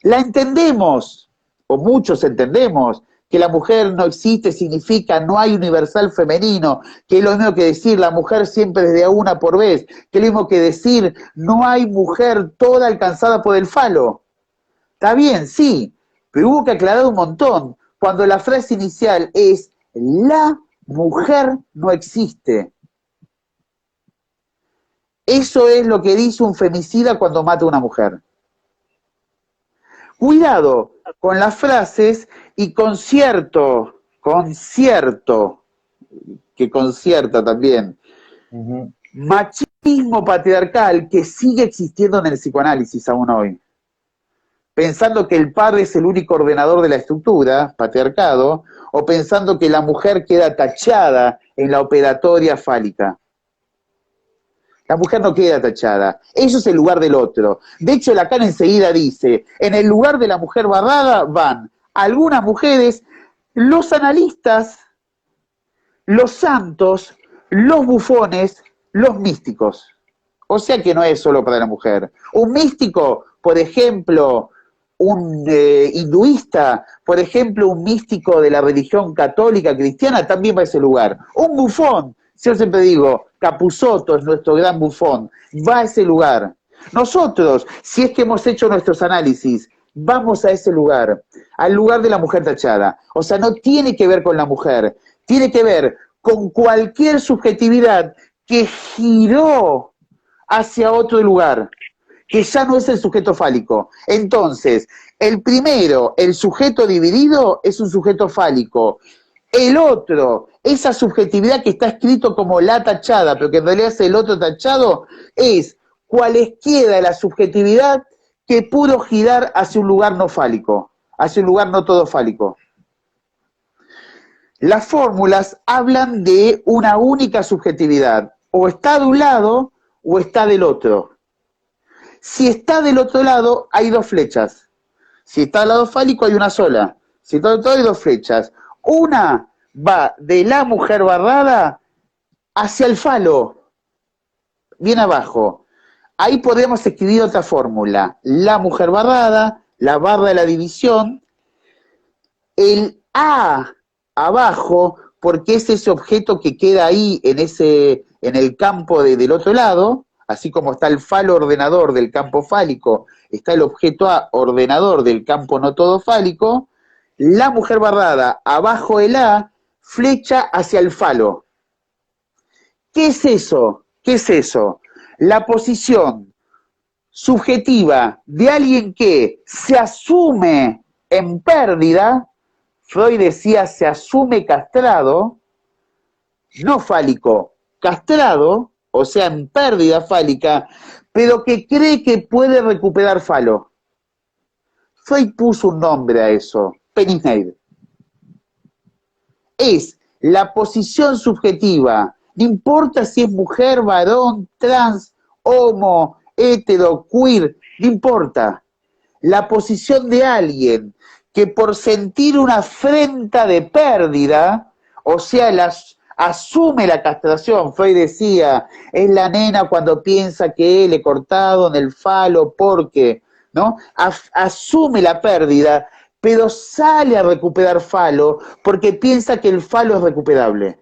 B: La entendemos, o muchos entendemos, que la mujer no existe significa no hay universal femenino, que es lo mismo que decir la mujer siempre desde a una por vez, que es lo mismo que decir no hay mujer toda alcanzada por el falo. Está bien, sí, pero hubo que aclarar un montón, cuando la frase inicial es la mujer no existe. Eso es lo que dice un femicida cuando mata a una mujer. Cuidado con las frases y concierto, que concierta también, machismo patriarcal que sigue existiendo en el psicoanálisis aún hoy. Pensando que el padre es el único ordenador de la estructura, patriarcado, o pensando que la mujer queda tachada en la operatoria fálica. La mujer no queda tachada. Eso es el lugar del otro. De hecho, Lacan enseguida dice, en el lugar de la mujer barrada van algunas mujeres, los analistas, los santos, los bufones, los místicos. O sea que no es solo para la mujer. Un místico, por ejemplo, un hinduista, por ejemplo, un místico de la religión católica cristiana, también va a ese lugar. Un bufón, yo siempre digo, Capusotto es nuestro gran bufón, va a ese lugar. Nosotros, si es que hemos hecho nuestros análisis, vamos a ese lugar, al lugar de la mujer tachada. O sea, no tiene que ver con la mujer, tiene que ver con cualquier subjetividad que giró hacia otro lugar, que ya no es el sujeto fálico. Entonces, el primero, el sujeto dividido, es un sujeto fálico. El otro, esa subjetividad que está escrito como la tachada, pero que en realidad es el otro tachado, es cualesquiera de la subjetividad que pudo girar hacia un lugar no fálico, hacia un lugar no todo fálico. Las fórmulas hablan de una única subjetividad, o está de un lado o está del otro. Si está del otro lado, hay dos flechas. Si está al lado fálico, hay una sola. Si está del otro lado, hay dos flechas. Una va de la mujer barrada hacia el falo, bien abajo. Ahí podemos escribir otra fórmula. La mujer barrada, la barra de la división, el A abajo, porque es ese objeto que queda ahí en el campo del otro lado, así como está el falo ordenador del campo fálico, está el objeto A ordenador del campo no todo fálico, la mujer barrada, abajo el A, flecha hacia el falo. ¿Qué es eso? ¿Qué es eso? La posición subjetiva de alguien que se asume en pérdida, Freud decía se asume castrado, no fálico, castrado, o sea, en pérdida fálica, pero que cree que puede recuperar falo. Freud puso un nombre a eso, Penisneid. Es la posición subjetiva, no importa si es mujer, varón, trans, homo, hetero, queer, no importa. La posición de alguien que por sentir una afrenta de pérdida, o sea, asume la castración. Freud decía, es la nena cuando piensa que él le cortado en el falo porque, ¿no? Asume la pérdida, pero sale a recuperar falo porque piensa que el falo es recuperable.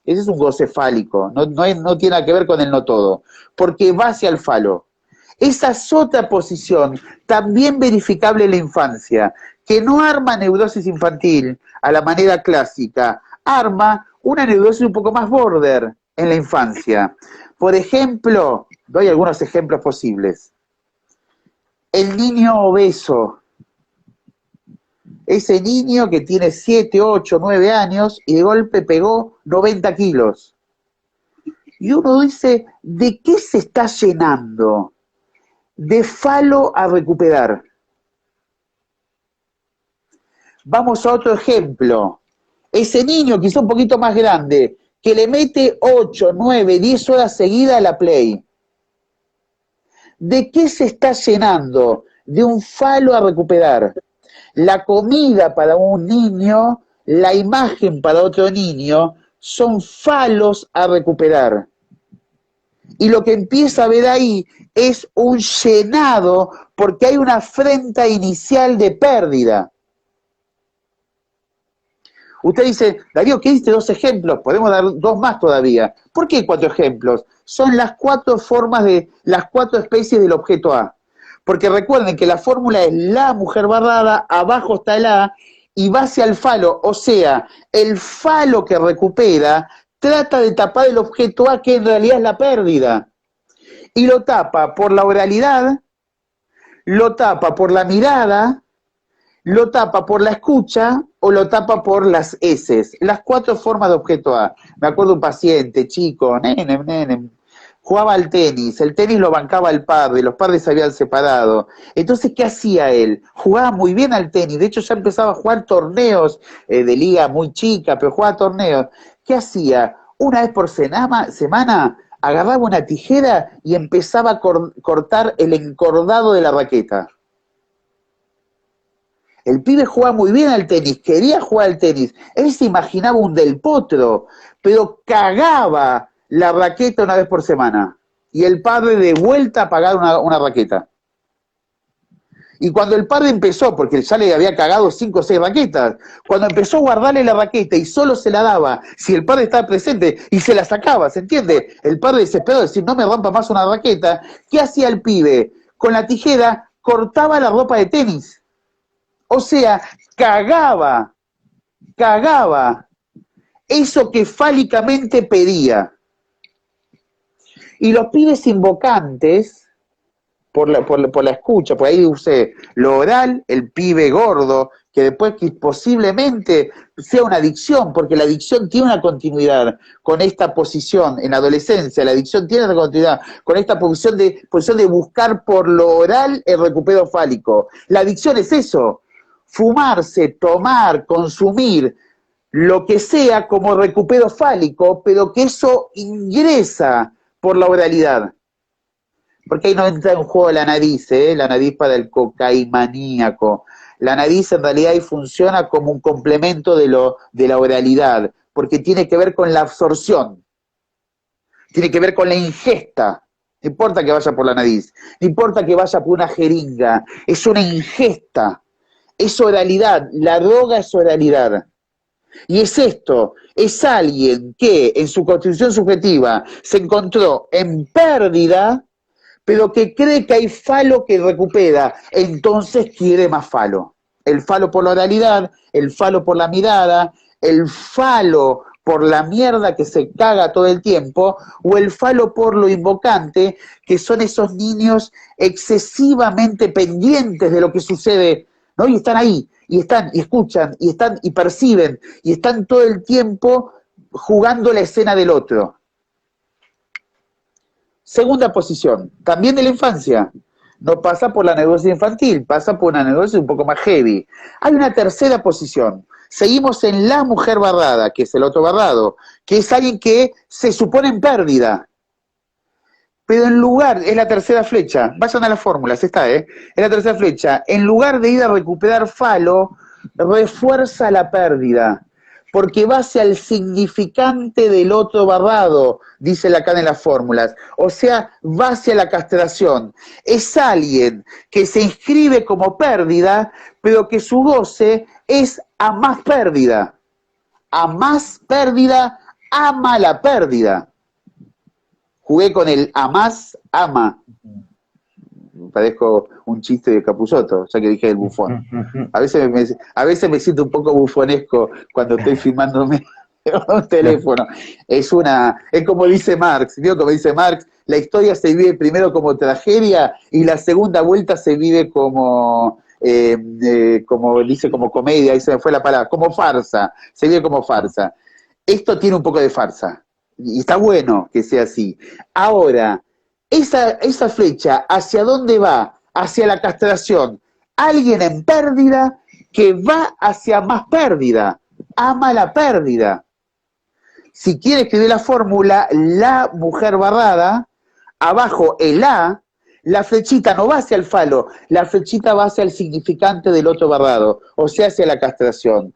B: Ese es un goce fálico, no tiene nada que ver con el no todo, porque va hacia el falo. Esa es otra posición, también verificable en la infancia, que no arma neurosis infantil a la manera clásica, arma una neurosis un poco más border en la infancia. Por ejemplo, doy algunos ejemplos posibles. El niño obeso, ese niño que tiene 7, 8, 9 años y de golpe pegó 90 kilos. Y uno dice, ¿de qué se está llenando? de falo a recuperar. Vamos a otro ejemplo. Ese niño, quizá un poquito más grande, que le mete 8, 9, 10 horas seguidas a la Play. ¿De qué se está llenando? De un falo a recuperar. La comida para un niño, la imagen para otro niño, son falos a recuperar. Y lo que empieza a ver ahí es un llenado porque hay una afrenta inicial de pérdida. Usted dice, Darío, ¿qué diste 2 ejemplos? Podemos dar 2 más todavía. ¿Por qué 4 ejemplos? Son las 4 formas de, las 4 especies del objeto A. Porque recuerden que la fórmula es la mujer barrada, abajo está el A, y va hacia el falo. O sea, el falo que recupera trata de tapar el objeto A, que en realidad es la pérdida. Y lo tapa por la oralidad, lo tapa por la mirada, lo tapa por la escucha o lo tapa por las heces. Las 4 formas de objeto A. Me acuerdo un paciente, chico, nene, jugaba al tenis, el tenis lo bancaba el padre, los padres se habían separado. Entonces, ¿qué hacía él? Jugaba muy bien al tenis, de hecho ya empezaba a jugar torneos de liga muy chica, pero jugaba torneos. ¿Qué hacía? Una vez por semana agarraba una tijera y empezaba a cortar el encordado de la raqueta. El pibe jugaba muy bien al tenis, quería jugar al tenis. Él se imaginaba un Del Potro, pero cagaba la raqueta una vez por semana. Y el padre de vuelta a pagar una raqueta. Y cuando el padre empezó, porque ya le había cagado 5 o 6 raquetas, cuando empezó a guardarle la raqueta y solo se la daba si el padre estaba presente y se la sacaba, ¿se entiende? El padre desesperado de decir, no me rompa más una raqueta. ¿Qué hacía el pibe? Con la tijera cortaba la ropa de tenis. O sea, cagaba eso que fálicamente pedía. Y los pibes invocantes, por la escucha, por ahí usé lo oral, el pibe gordo, que después que posiblemente sea una adicción, porque la adicción tiene una continuidad con esta posición en la adolescencia, la adicción tiene una continuidad con esta posición de buscar por lo oral el recupero fálico. La adicción es eso. Fumarse, tomar, consumir, lo que sea como recupero fálico, pero que eso ingresa por la oralidad. Porque ahí no entra en juego la nariz, la nariz para el cocaimaníaco. La nariz en realidad ahí funciona como un complemento de la oralidad, porque tiene que ver con la absorción, tiene que ver con la ingesta. No importa que vaya por la nariz, no importa que vaya por una jeringa, es una ingesta. Es oralidad, la droga es oralidad. Y es esto, es alguien que en su constitución subjetiva se encontró en pérdida, pero que cree que hay falo que recupera, entonces quiere más falo. El falo por la oralidad, el falo por la mirada, el falo por la mierda que se caga todo el tiempo, o el falo por lo invocante, que son esos niños excesivamente pendientes de lo que sucede, ¿no? Y están ahí, y están, y escuchan, y están, y perciben, y están todo el tiempo jugando la escena del otro. Segunda posición, también de la infancia. No pasa por la neurosis infantil, pasa por una neurosis un poco más heavy. Hay una tercera posición. Seguimos en la mujer barrada, que es el otro barrado, que es alguien que se supone en pérdida. Pero en lugar, es la tercera flecha, vayan a las fórmulas, está, es la tercera flecha. En lugar de ir a recuperar falo, refuerza la pérdida, porque va hacia el significante del otro barrado, dice Lacan en las fórmulas, o sea, va hacia la castración. Es alguien que se inscribe como pérdida, pero que su goce es a más pérdida. A más pérdida, ama la pérdida. Jugué con el a más, ama. Parezco un chiste de Capusotto, ya que dije el bufón. A veces me siento un poco bufonesco cuando estoy filmándome un teléfono. Es como dice Marx, ¿vio? Como dice Marx, la historia se vive primero como tragedia y la segunda vuelta se vive como dice, como comedia, ahí se me fue la palabra, como farsa, se vive como farsa. Esto tiene un poco de farsa, y está bueno que sea así. Ahora, esa flecha, ¿hacia dónde va? Hacia la castración. Alguien en pérdida que va hacia más pérdida, ama la pérdida. Si quiere escribir la fórmula, la mujer barrada, abajo el A, la flechita no va hacia el falo, la flechita va hacia el significante del otro barrado, o sea, hacia la castración.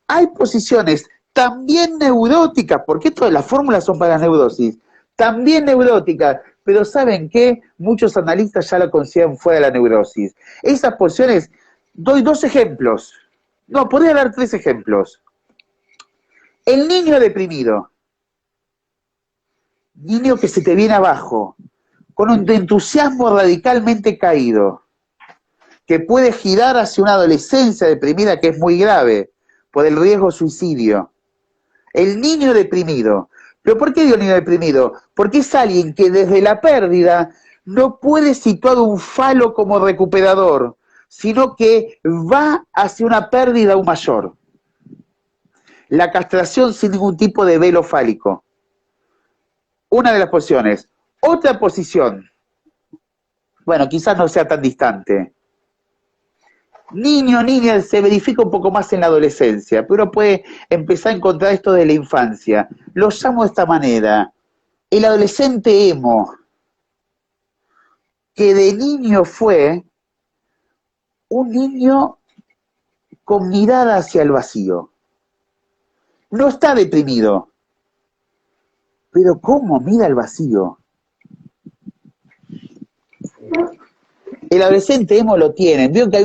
B: Hay posiciones también neuróticas, porque todas las fórmulas son para la neurosis, también neuróticas, pero ¿saben qué? Muchos analistas ya lo consideran fuera de la neurosis. Esas posiciones, doy 2 ejemplos, no, podría dar 3 ejemplos. El niño deprimido, niño que se te viene abajo, con un entusiasmo radicalmente caído, que puede girar hacia una adolescencia deprimida que es muy grave, por el riesgo suicidio. El niño deprimido. ¿Pero por qué digo niño deprimido? Porque es alguien que desde la pérdida no puede situar un falo como recuperador, sino que va hacia una pérdida aún mayor. La castración sin ningún tipo de velo fálico. Una de las posiciones. Otra posición. Bueno, quizás no sea tan distante. Niño, niña, se verifica un poco más en la adolescencia, pero uno puede empezar a encontrar esto de la infancia. Lo llamo de esta manera. El adolescente emo, que de niño fue un niño con mirada hacia el vacío. No está deprimido, pero ¿cómo mira el vacío? El adolescente emo lo tiene. Vieron que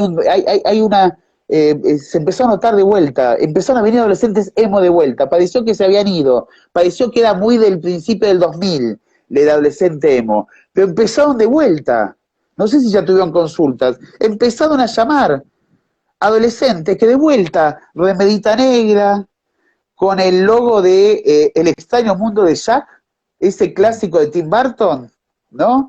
B: hay una... se empezó a notar de vuelta, empezaron a venir adolescentes emo de vuelta, pareció que se habían ido, pareció que era muy del principio del 2000, el adolescente emo, pero empezaron de vuelta, no sé si ya tuvieron consultas, empezaron a llamar adolescentes que de vuelta, remerita negra, con el logo de El extraño mundo de Jack, ese clásico de Tim Burton, ¿no?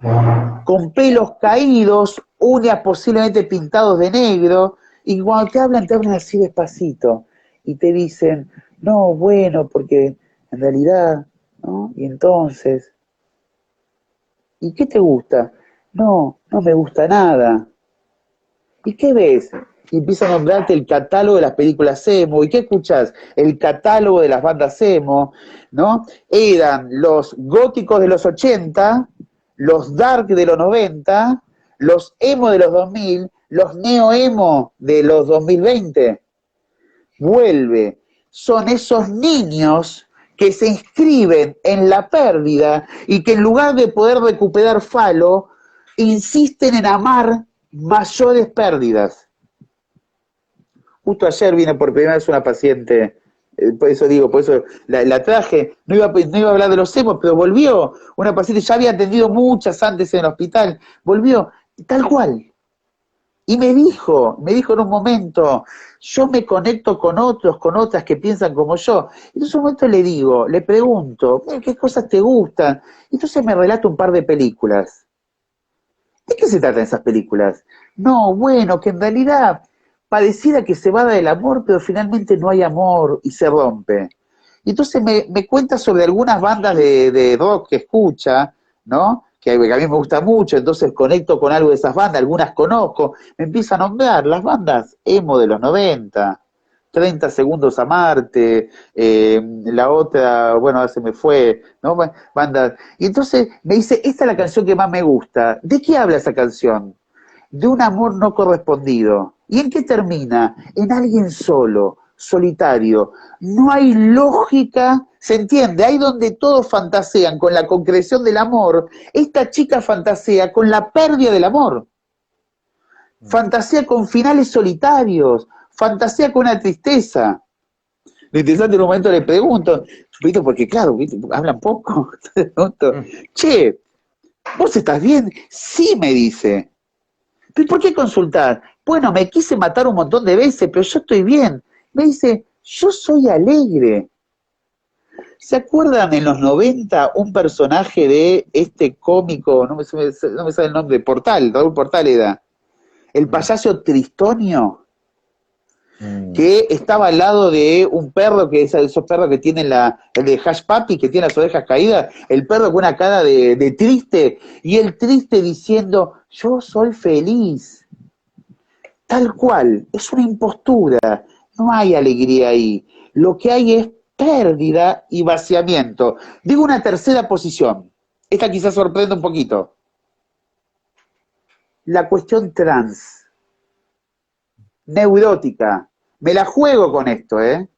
B: Con pelos caídos, uñas posiblemente pintados de negro, y cuando te hablan así despacito, y te dicen, no, bueno, porque en realidad, ¿no? Y entonces, ¿y qué te gusta? No, no me gusta nada. ¿Y qué ves? Y empieza a nombrarte el catálogo de las películas emo. ¿Y qué escuchás? El catálogo de las bandas emo, ¿no? Eran los góticos de los 80, los dark de los 90, los emo de los 2000, los neo-emo de los 2020. Vuelve. Son esos niños que se inscriben en la pérdida y que en lugar de poder recuperar falo, insisten en amar mayores pérdidas. Justo ayer vino por primera vez una paciente, por eso digo, por eso la traje, no iba a hablar de los emos, pero volvió, una paciente, ya había atendido muchas antes en el hospital, volvió, tal cual. Y me dijo en un momento, yo me conecto con otros, con otras que piensan como yo. Y en ese momento le digo, le pregunto, ¿qué cosas te gustan? Y entonces me relata un par de películas. ¿De qué se tratan esas películas? No, bueno, que en realidad pareciera que se va del amor, pero finalmente no hay amor y se rompe. Y entonces me cuenta sobre algunas bandas de rock que escucha, ¿no? Que a mí me gusta mucho, entonces conecto con algo de esas bandas, algunas conozco, me empieza a nombrar las bandas emo de los 90, 30 segundos a Marte, la otra, bueno, ahora se me fue, ¿no? Bandas. Y entonces me dice, esta es la canción que más me gusta. ¿De qué habla esa canción? De un amor no correspondido. ¿Y en qué termina? En alguien solo, solitario. No hay lógica, ¿se entiende? Ahí donde todos fantasean con la concreción del amor, esta chica fantasea con la pérdida del amor. Fantasea con finales solitarios, fantasea con una tristeza. Lo interesante en un momento le pregunto, ¿viste? Porque claro, ¿viste? Hablan poco. Che, ¿vos estás bien? Sí, me dice. ¿Pero por qué consultar? Bueno, me quise matar un montón de veces, pero yo estoy bien. Me dice, yo soy alegre. ¿Se acuerdan en los 90 un personaje de este cómico, no me sabe el nombre, Portal, Raúl Portal era, el payaso Tristonio?
A: Mm.
B: que estaba al lado de un perro, que es esos perros que tienen el de Hash Papi, que tiene las orejas caídas, el perro con una cara de triste, y el triste diciendo, yo soy feliz, tal cual, es una impostura, no hay alegría ahí, lo que hay es pérdida y vaciamiento. Digo una tercera posición, esta quizás sorprenda un poquito, la cuestión trans, neurótica, me la juego con esto, ¿eh?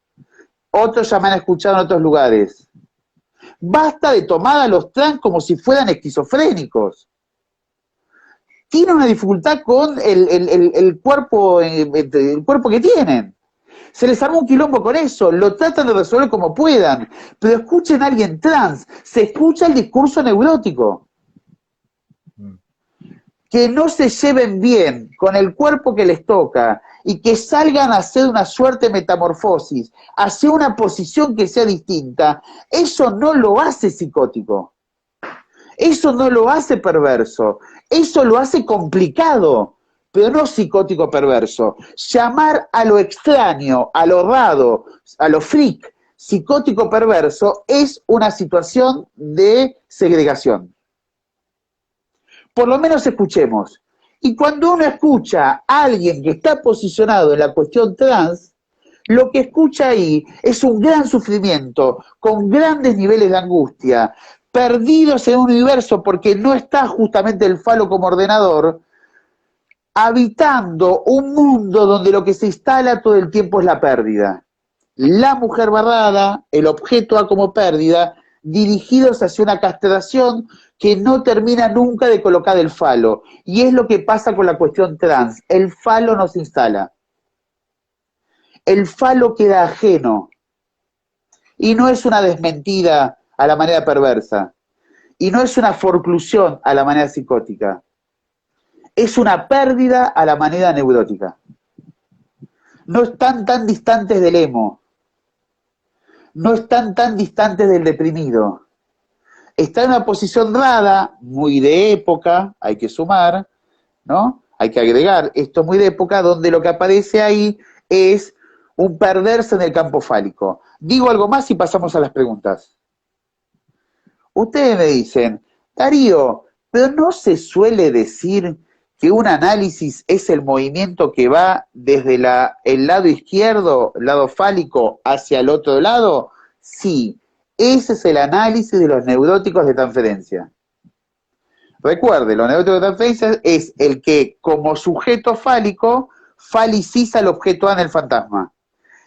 B: Otros ya me han escuchado en otros lugares. Basta de tomar a los trans como si fueran esquizofrénicos. Tienen una dificultad con el cuerpo que tienen. Se les armó un quilombo con eso, lo tratan de resolver como puedan, pero escuchen a alguien trans, se escucha el discurso neurótico. Que no se lleven bien con el cuerpo que les toca y que salgan a hacer una suerte de metamorfosis hacia una posición que sea distinta, eso no lo hace psicótico, eso no lo hace perverso, eso lo hace complicado, pero no psicótico perverso. Llamar a lo extraño, a lo raro, a lo freak, psicótico perverso es una situación de segregación. Por lo menos escuchemos. Y cuando uno escucha a alguien que está posicionado en la cuestión trans, lo que escucha ahí es un gran sufrimiento, con grandes niveles de angustia, perdidos en un universo porque no está justamente el falo como ordenador, habitando un mundo donde lo que se instala todo el tiempo es la pérdida. La mujer barrada, el objeto A como pérdida, dirigidos hacia una castración que no termina nunca de colocar el falo. Y es lo que pasa con la cuestión trans. El falo no se instala. El falo queda ajeno. Y no es una desmentida a la manera perversa. Y no es una forclusión a la manera psicótica. Es una pérdida a la manera neurótica. No están tan distantes del emo. No están tan distantes del deprimido. Está en una posición rara, muy de época, hay que sumar, ¿no? Hay que agregar, esto es muy de época, donde lo que aparece ahí es un perderse en el campo fálico. Digo algo más y pasamos a las preguntas. Ustedes me dicen, Darío, pero no se suele decir que un análisis es el movimiento que va desde el lado izquierdo, el lado fálico, hacia el otro lado. Sí, ese es el análisis de los neuróticos de transferencia. Recuerde, los neuróticos de transferencia es el que, como sujeto fálico, faliciza el objeto A en el fantasma.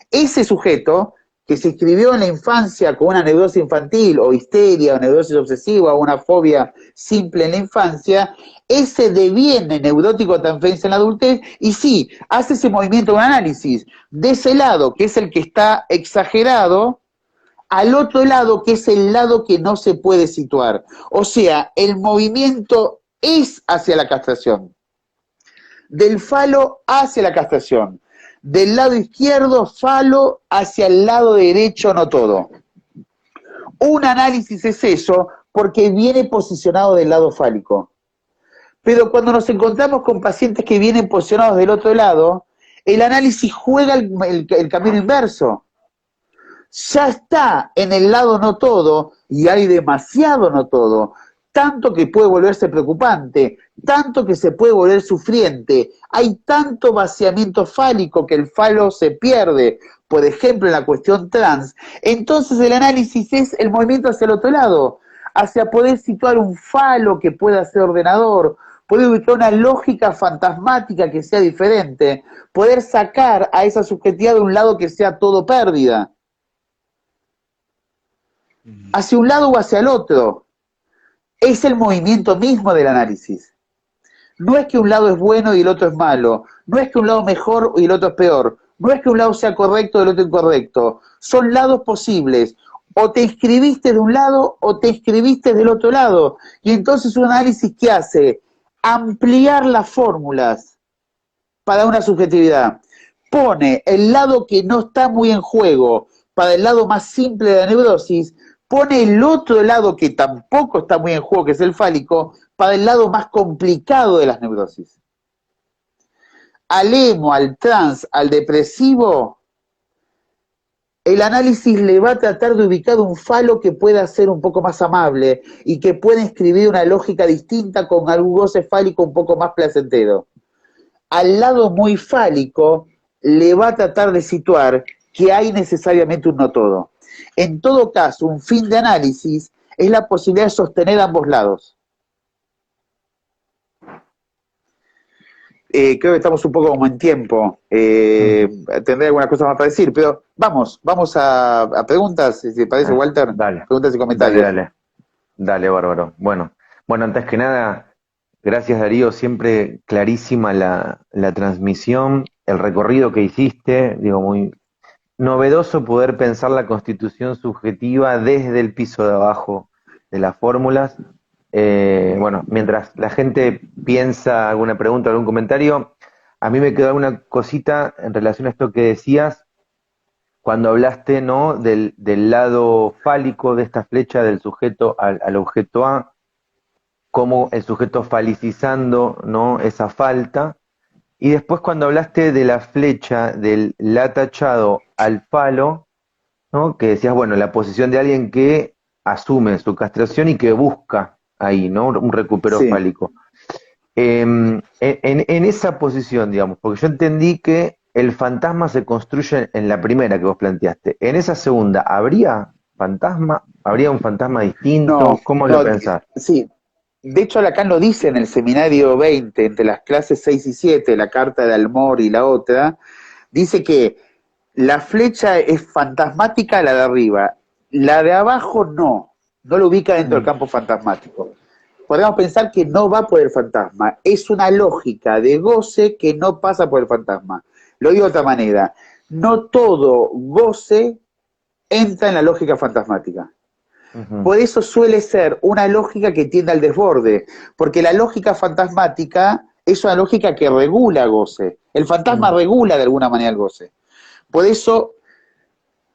B: Ese sujeto que se inscribió en la infancia con una neurosis infantil o histeria o neurosis obsesiva o una fobia simple en la infancia, ese deviene neurótico de transferencia en la adultez y sí, hace ese movimiento de análisis de ese lado, que es el que está exagerado, al otro lado, que es el lado que no se puede situar. O sea, el movimiento es hacia la castración. Del falo hacia la castración. Del lado izquierdo, falo, hacia el lado derecho, no todo. Un análisis es eso porque viene posicionado del lado fálico. Pero cuando nos encontramos con pacientes que vienen posicionados del otro lado, el análisis juega el camino inverso. Ya está en el lado no todo y hay demasiado no todo, tanto que puede volverse preocupante, tanto que se puede volver sufriente, hay tanto vaciamiento fálico que el falo se pierde, por ejemplo en la cuestión trans, entonces el análisis es el movimiento hacia el otro lado, hacia poder situar un falo que pueda ser ordenador, poder ubicar una lógica fantasmática que sea diferente, poder sacar a esa subjetividad de un lado que sea todo pérdida. Hacia un lado o hacia el otro. Es el movimiento mismo del análisis. No es que un lado es bueno y el otro es malo. No es que un lado mejor y el otro es peor. No es que un lado sea correcto y el otro incorrecto. Son lados posibles. O te inscribiste de un lado o te inscribiste del otro lado. Y entonces un análisis que hace ampliar las fórmulas para una subjetividad. Pone el lado que no está muy en juego para el lado más simple de la neurosis, pone el otro lado que tampoco está muy en juego, que es el fálico, para el lado más complicado de las neurosis. al emo, al trans, al depresivo, el análisis le va a tratar de ubicar un falo que pueda ser un poco más amable y que pueda escribir una lógica distinta con algún goce fálico un poco más placentero. Al lado muy fálico le va a tratar de situar que hay necesariamente un no todo. En todo caso, un fin de análisis es la posibilidad de sostener ambos lados. Creo que estamos un poco como en tiempo. Tendré alguna cosa más para decir, pero vamos a preguntas, si te parece, Walter.
A: Dale,
B: Preguntas y comentarios.
A: dale, bárbaro. Bueno, antes que nada, gracias Darío, siempre clarísima la transmisión, el recorrido que hiciste, digo, muy novedoso poder pensar la constitución subjetiva desde el piso de abajo de las fórmulas. Bueno, mientras la gente piensa alguna pregunta, algún comentario, a mí me quedó alguna cosita en relación a esto que decías cuando hablaste, ¿no? del lado fálico de esta flecha del sujeto al objeto A, cómo el sujeto falicizando, ¿no? esa falta. Y después cuando hablaste de la flecha del la tachado al falo, ¿no? Que decías, bueno, la posición de alguien que asume su castración y que busca ahí, ¿no? Un recupero
B: Sí.
A: fálico. En esa posición, digamos, porque yo entendí que el fantasma se construye en la primera que vos planteaste. En esa segunda, ¿habría fantasma? ¿Habría un fantasma distinto?
B: No,
A: ¿Cómo lo
B: no,
A: pensás?
B: sí. De hecho, Lacan lo dice en el seminario 20, entre las clases 6 y 7, la carta de Almor y la otra, dice que la flecha es fantasmática la de arriba, la de abajo no lo ubica dentro del
A: Mm,
B: campo fantasmático. Podemos pensar que no va por el fantasma, es una lógica de goce que no pasa por el fantasma. Lo digo de otra manera, no todo goce entra en la lógica fantasmática.
A: ujú,
B: Por eso suele ser una lógica que tiende al desborde, porque la lógica fantasmática es una lógica que regula goce. El fantasma
A: mm,
B: regula de alguna manera el goce. Por eso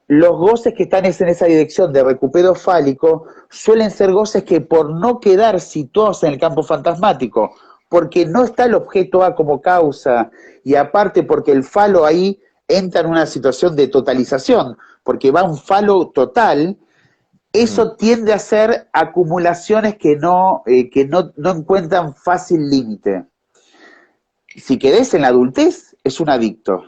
B: los goces que están en esa dirección de recupero fálico suelen ser goces que por no quedar situados en el campo fantasmático, porque no está el objeto A como causa, y aparte porque el falo ahí entra en una situación de totalización, porque va un falo total,
A: mm,
B: eso tiende a ser acumulaciones que no encuentran fácil límite. Si querés en la adultez, es un adicto.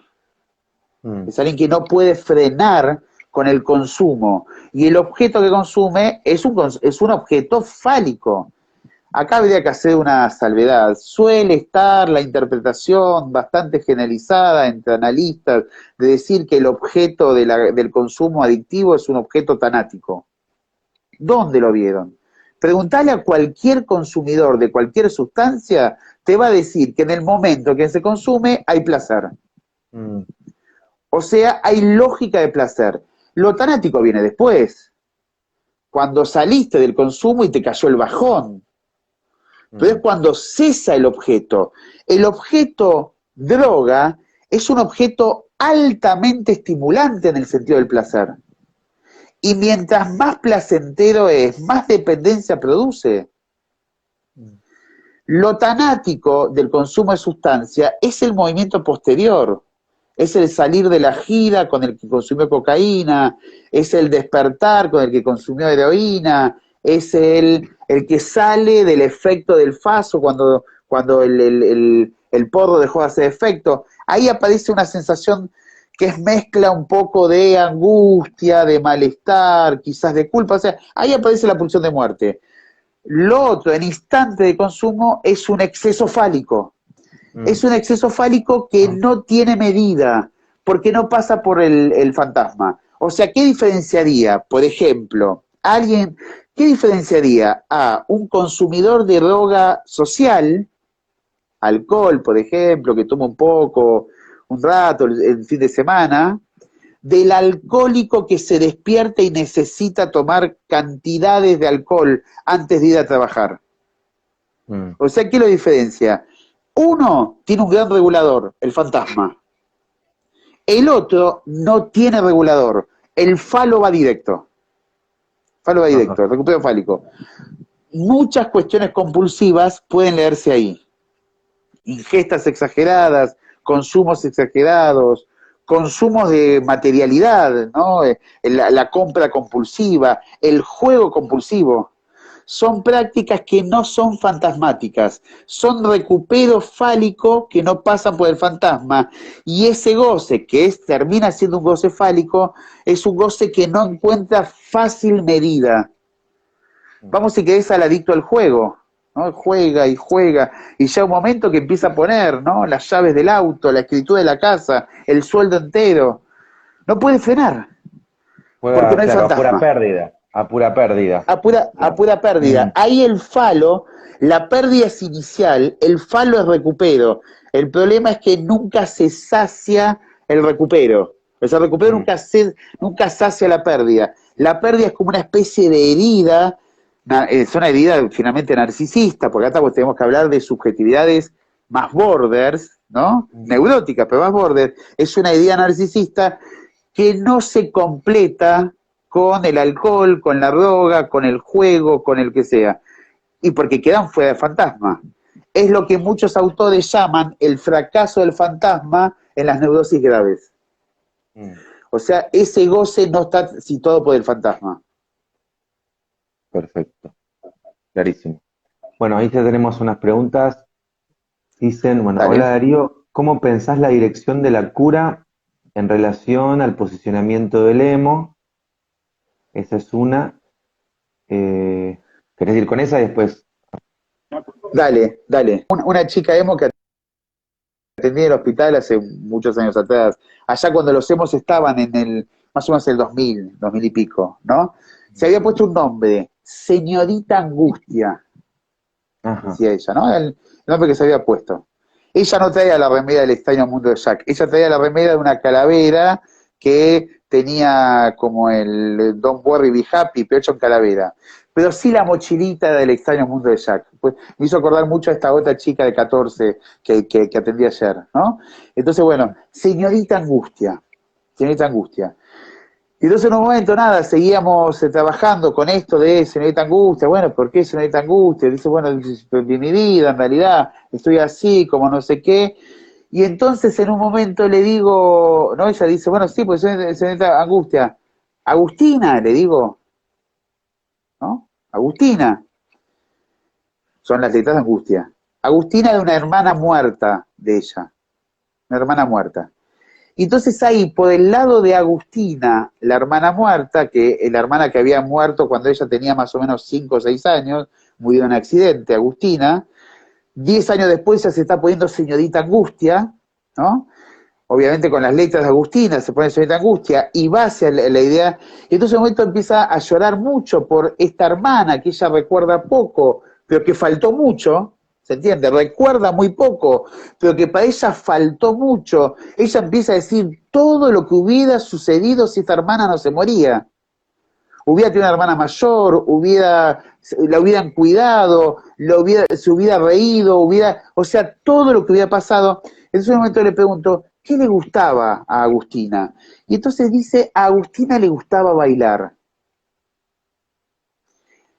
A: mm,
B: Es alguien que no puede frenar con el consumo. Y el objeto que consume es un objeto fálico. Acá habría que hacer una salvedad. Suele estar la interpretación bastante generalizada entre analistas de decir que el objeto del consumo adictivo es un objeto tanático. ¿Dónde lo vieron? Preguntale a cualquier consumidor de cualquier sustancia, te va a decir que en el momento que se consume hay placer.
A: mm,
B: O sea, hay lógica de placer. Lo tanático viene después, cuando saliste del consumo y te cayó el bajón. Pero es
A: mm,
B: cuando cesa el objeto. El objeto droga es un objeto altamente estimulante en el sentido del placer. Y mientras más placentero es, más dependencia produce.
A: mm.
B: Lo tanático del consumo de sustancia es el movimiento posterior, es el salir de la gira con el que consumió cocaína, es el despertar con el que consumió heroína, es el que sale del efecto del faso cuando el porro dejó de hacer efecto. Ahí aparece una sensación que es mezcla un poco de angustia, de malestar, quizás de culpa, o sea, ahí aparece la pulsión de muerte. Lo otro, en instante de consumo, es un exceso fálico. Es
A: Mm.
B: un exceso fálico que no tiene medida, porque no pasa por el fantasma. O sea, ¿qué diferenciaría, por ejemplo, qué diferenciaría a un consumidor de droga social, alcohol, por ejemplo, que toma un poco, un rato, el fin de semana, del alcohólico que se despierta y necesita tomar cantidades de alcohol antes de ir a trabajar?
A: Mm,
B: O sea, ¿qué lo diferencia? Uno tiene un gran regulador, el fantasma. El otro no tiene regulador. El falo va directo. Falo va
A: ajá,
B: directo, el recupero fálico. Muchas cuestiones compulsivas pueden leerse ahí. Ingestas exageradas, consumos exagerados, consumos de materialidad, ¿no? La compra compulsiva, el juego compulsivo. Son prácticas que no son fantasmáticas, son recupero fálico que no pasan por el fantasma, y ese goce, termina siendo un goce fálico, es un goce que no encuentra fácil medida. Vamos, si querés, al adicto al juego, ¿no? Juega, y ya un momento que empieza a poner, ¿no? Las llaves del auto, la escritura de la casa, el sueldo entero, no puede frenar, porque
A: Juega,
B: no hay
A: claro, a pura
B: fantasma.
A: pérdida, a pura pérdida.
B: A pura pérdida. Ahí el falo, la pérdida es inicial, el falo es recupero. El problema es que nunca se sacia el recupero. O sea, el recupero nunca sacia la pérdida. La pérdida es como una especie de herida, es una herida finalmente narcisista, porque acá tenemos que hablar de subjetividades más borders, ¿no? Neuróticas, pero más borders. Es una herida narcisista que no se completa con el alcohol, con la droga, con el juego, con el que sea. Y porque quedan fuera de fantasma. Es lo que muchos autores llaman el fracaso del fantasma en las neurosis graves. O sea, ese goce no está situado por el fantasma.
A: Perfecto, clarísimo. Bueno, ahí ya tenemos unas preguntas. Dicen, bueno,
B: Dale.
A: hola Darío, ¿cómo pensás la dirección de la cura en relación al posicionamiento del emo? Esa es una. ¿Querés ir con esa y después?
B: Dale. Una chica emo que atendí en el hospital hace muchos años atrás, allá cuando los emos estaban en más o menos el 2000 y pico, ¿no? Se había puesto un nombre, Señorita Angustia,
A: Ajá.
B: decía ella, ¿no? El nombre que se había puesto. Ella no traía la remera del extraño mundo de Jack, ella traía la remera de una calavera que tenía como el Don't Worry Be Happy, pero hecho en calavera. Pero sí la mochilita del extraño mundo de Jack. Pues me hizo acordar mucho a esta otra chica de 14 que atendí ayer, ¿no? Entonces, bueno, Señorita Angustia. Y entonces en un momento, nada, seguíamos trabajando con esto de Señorita Angustia. Bueno, ¿por qué Señorita Angustia? Dice, bueno, de mi vida, en realidad, estoy así, como no sé qué. Y entonces en un momento le digo, ¿no? Ella dice, bueno, sí, pues Señorita Angustia. Agustina, le digo, ¿no? Agustina. Son las letras de Angustia. Agustina era una hermana muerta de ella. Una hermana muerta. Y entonces ahí, por el lado de Agustina, la hermana muerta, la hermana que había muerto cuando ella tenía más o menos 5 o 6 años, murió en un accidente, Agustina, 10 años después ya se está poniendo Señorita Angustia, ¿no? Obviamente con las letras de Agustina se pone Señorita Angustia, y va hacia la idea, y entonces en un momento empieza a llorar mucho por esta hermana que ella recuerda poco, pero que faltó mucho, ¿se entiende? Recuerda muy poco, pero que para ella faltó mucho. Ella empieza a decir todo lo que hubiera sucedido si esta hermana no se moría. Hubiera tenido una hermana mayor, la hubieran cuidado, se hubiera reído, o sea, todo lo que hubiera pasado. En ese momento le pregunto, ¿qué le gustaba a Agustina? Y entonces dice, a Agustina le gustaba bailar.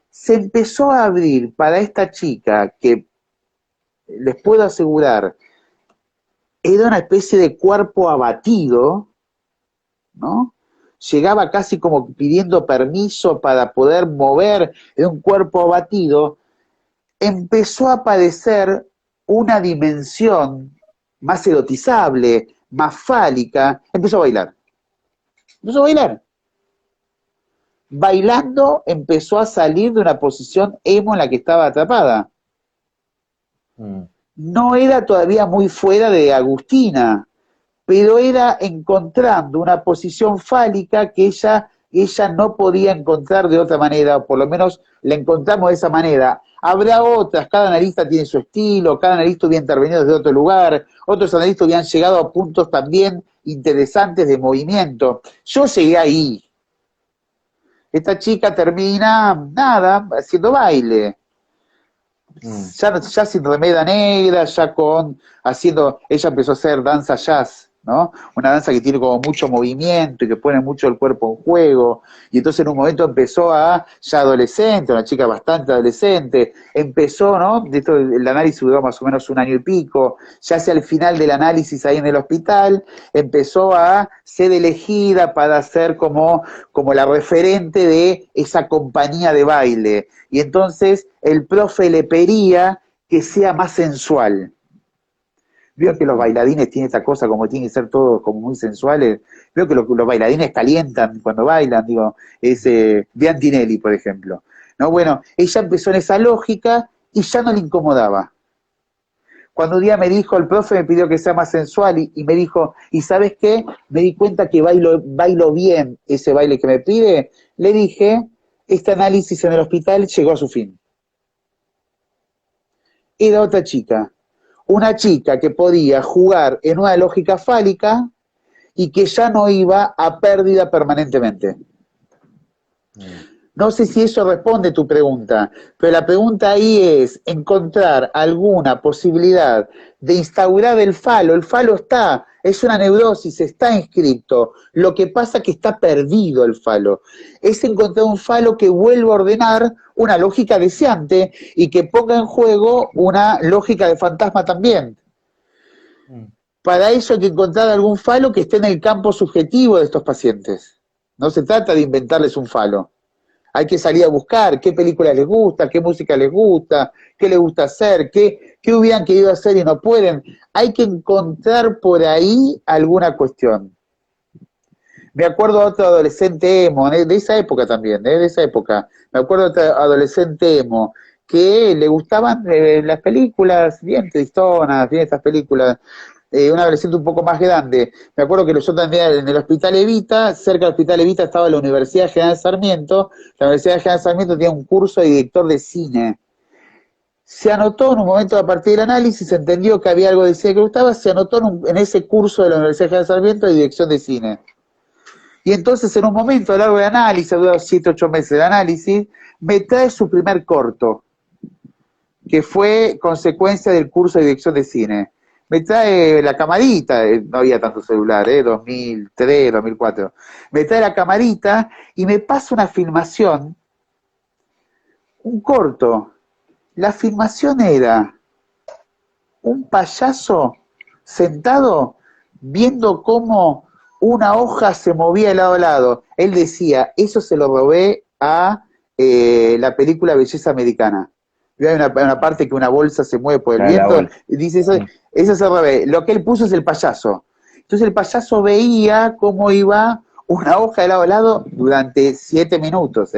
B: Se empezó a abrir para esta chica que, les puedo asegurar, era una especie de cuerpo abatido, ¿no? Llegaba casi como pidiendo permiso para poder mover en un cuerpo abatido, empezó a aparecer una dimensión más erotizable, más fálica, empezó a bailar. Empezó a bailar. Bailando empezó a salir de una posición emo en la que estaba atrapada. No era todavía muy fuera de Agustina, pero era encontrando una posición fálica que ella no podía encontrar de otra manera, o por lo menos la encontramos de esa manera. Habrá otras, cada analista tiene su estilo, cada analista hubiera intervenido desde otro lugar, otros analistas hubieran llegado a puntos también interesantes de movimiento. Yo llegué ahí. Esta chica termina, nada, haciendo baile. Ya sin remera negra, ella empezó a hacer danza jazz, ¿no? Una danza que tiene como mucho movimiento y que pone mucho el cuerpo en juego, y entonces en un momento empezó ya adolescente, una chica bastante adolescente, empezó, ¿no? De esto, el análisis duró más o menos un año y pico, ya hacia el final del análisis ahí en el hospital, empezó a ser elegida para ser como la referente de esa compañía de baile, y entonces el profe le pedía que sea más sensual. Veo que los bailarines tienen esta cosa como tienen que ser todos como muy sensuales. Veo que los bailarines calientan cuando bailan, digo, Biantinelli, por ejemplo. ¿No? Bueno, ella empezó en esa lógica y ya no le incomodaba. Cuando un día me dijo, el profe me pidió que sea más sensual y me dijo, ¿y sabes qué? Me di cuenta que bailo bien ese baile que me pide. Le dije, este análisis en el hospital llegó a su fin. Era otra chica, una chica que podía jugar en una lógica fálica y que ya no iba a pérdida permanentemente. No sé si eso responde a tu pregunta, pero la pregunta ahí es encontrar alguna posibilidad de instaurar el falo. El falo está, es una neurosis, está inscrito. Lo que pasa es que está perdido el falo. Es encontrar un falo que vuelva a ordenar una lógica deseante y que ponga en juego una lógica de fantasma también. Para eso hay que encontrar algún falo que esté en el campo subjetivo de estos pacientes. No se trata de inventarles un falo. Hay que salir a buscar qué película les gusta, qué música les gusta, qué les gusta hacer, qué hubieran querido hacer y no pueden. Hay que encontrar por ahí alguna cuestión. Me acuerdo de otro adolescente emo, de esa época también, de esa época. Me acuerdo de otro adolescente emo que le gustaban las películas bien tristonas, bien estas películas, un adolescente un poco más grande. Me acuerdo que yo también en el Hospital Evita, cerca del Hospital Evita estaba la Universidad General Sarmiento. La Universidad General Sarmiento tenía un curso de director de cine. Se anotó en un momento a partir del análisis, se entendió que había algo de cine que gustaba, se anotó en ese curso de la Universidad General Sarmiento de dirección de cine. Y entonces en un momento, a lo largo del análisis, duró 7, 8 meses de análisis, me trae su primer corto, que fue consecuencia del curso de dirección de cine. Me trae la camarita, no había tanto celular, 2003, 2004. Me trae la camarita y me pasa una filmación, un corto. La filmación era un payaso sentado viendo cómo una hoja se movía de lado a lado. Él decía, eso se lo robé a la película Belleza Americana. Y hay una parte que una bolsa se mueve por el viento, y dice, eso se lo robé. Lo que él puso es el payaso. Entonces el payaso veía cómo iba una hoja de lado a lado durante 7 minutos,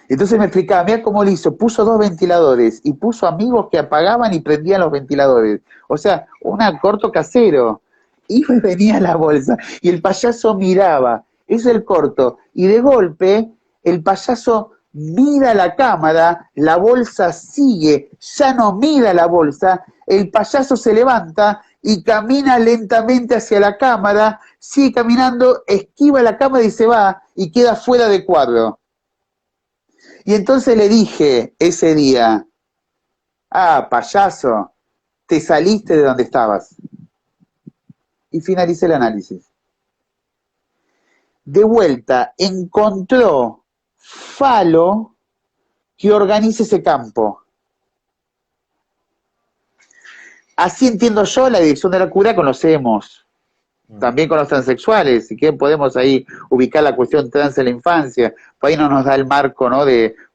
B: Entonces me explicaba, mira cómo lo hizo, puso 2 ventiladores y puso amigos que apagaban y prendían los ventiladores. O sea, un corto casero. Y venía la bolsa y el payaso miraba, es el corto, y de golpe el payaso mira la cámara, la bolsa sigue, ya no mira la bolsa, el payaso se levanta y camina lentamente hacia la cámara, sigue caminando, esquiva la cámara y se va y queda fuera de cuadro. Y entonces le dije ese día, payaso, te saliste de donde estabas. Y finalicé el análisis. De vuelta, encontró falo que organice ese campo. Así entiendo yo la dirección de la cura, conocemos. También con los transexuales, si quieren podemos ahí ubicar la cuestión trans en la infancia, por ahí no nos da el marco, ¿no?,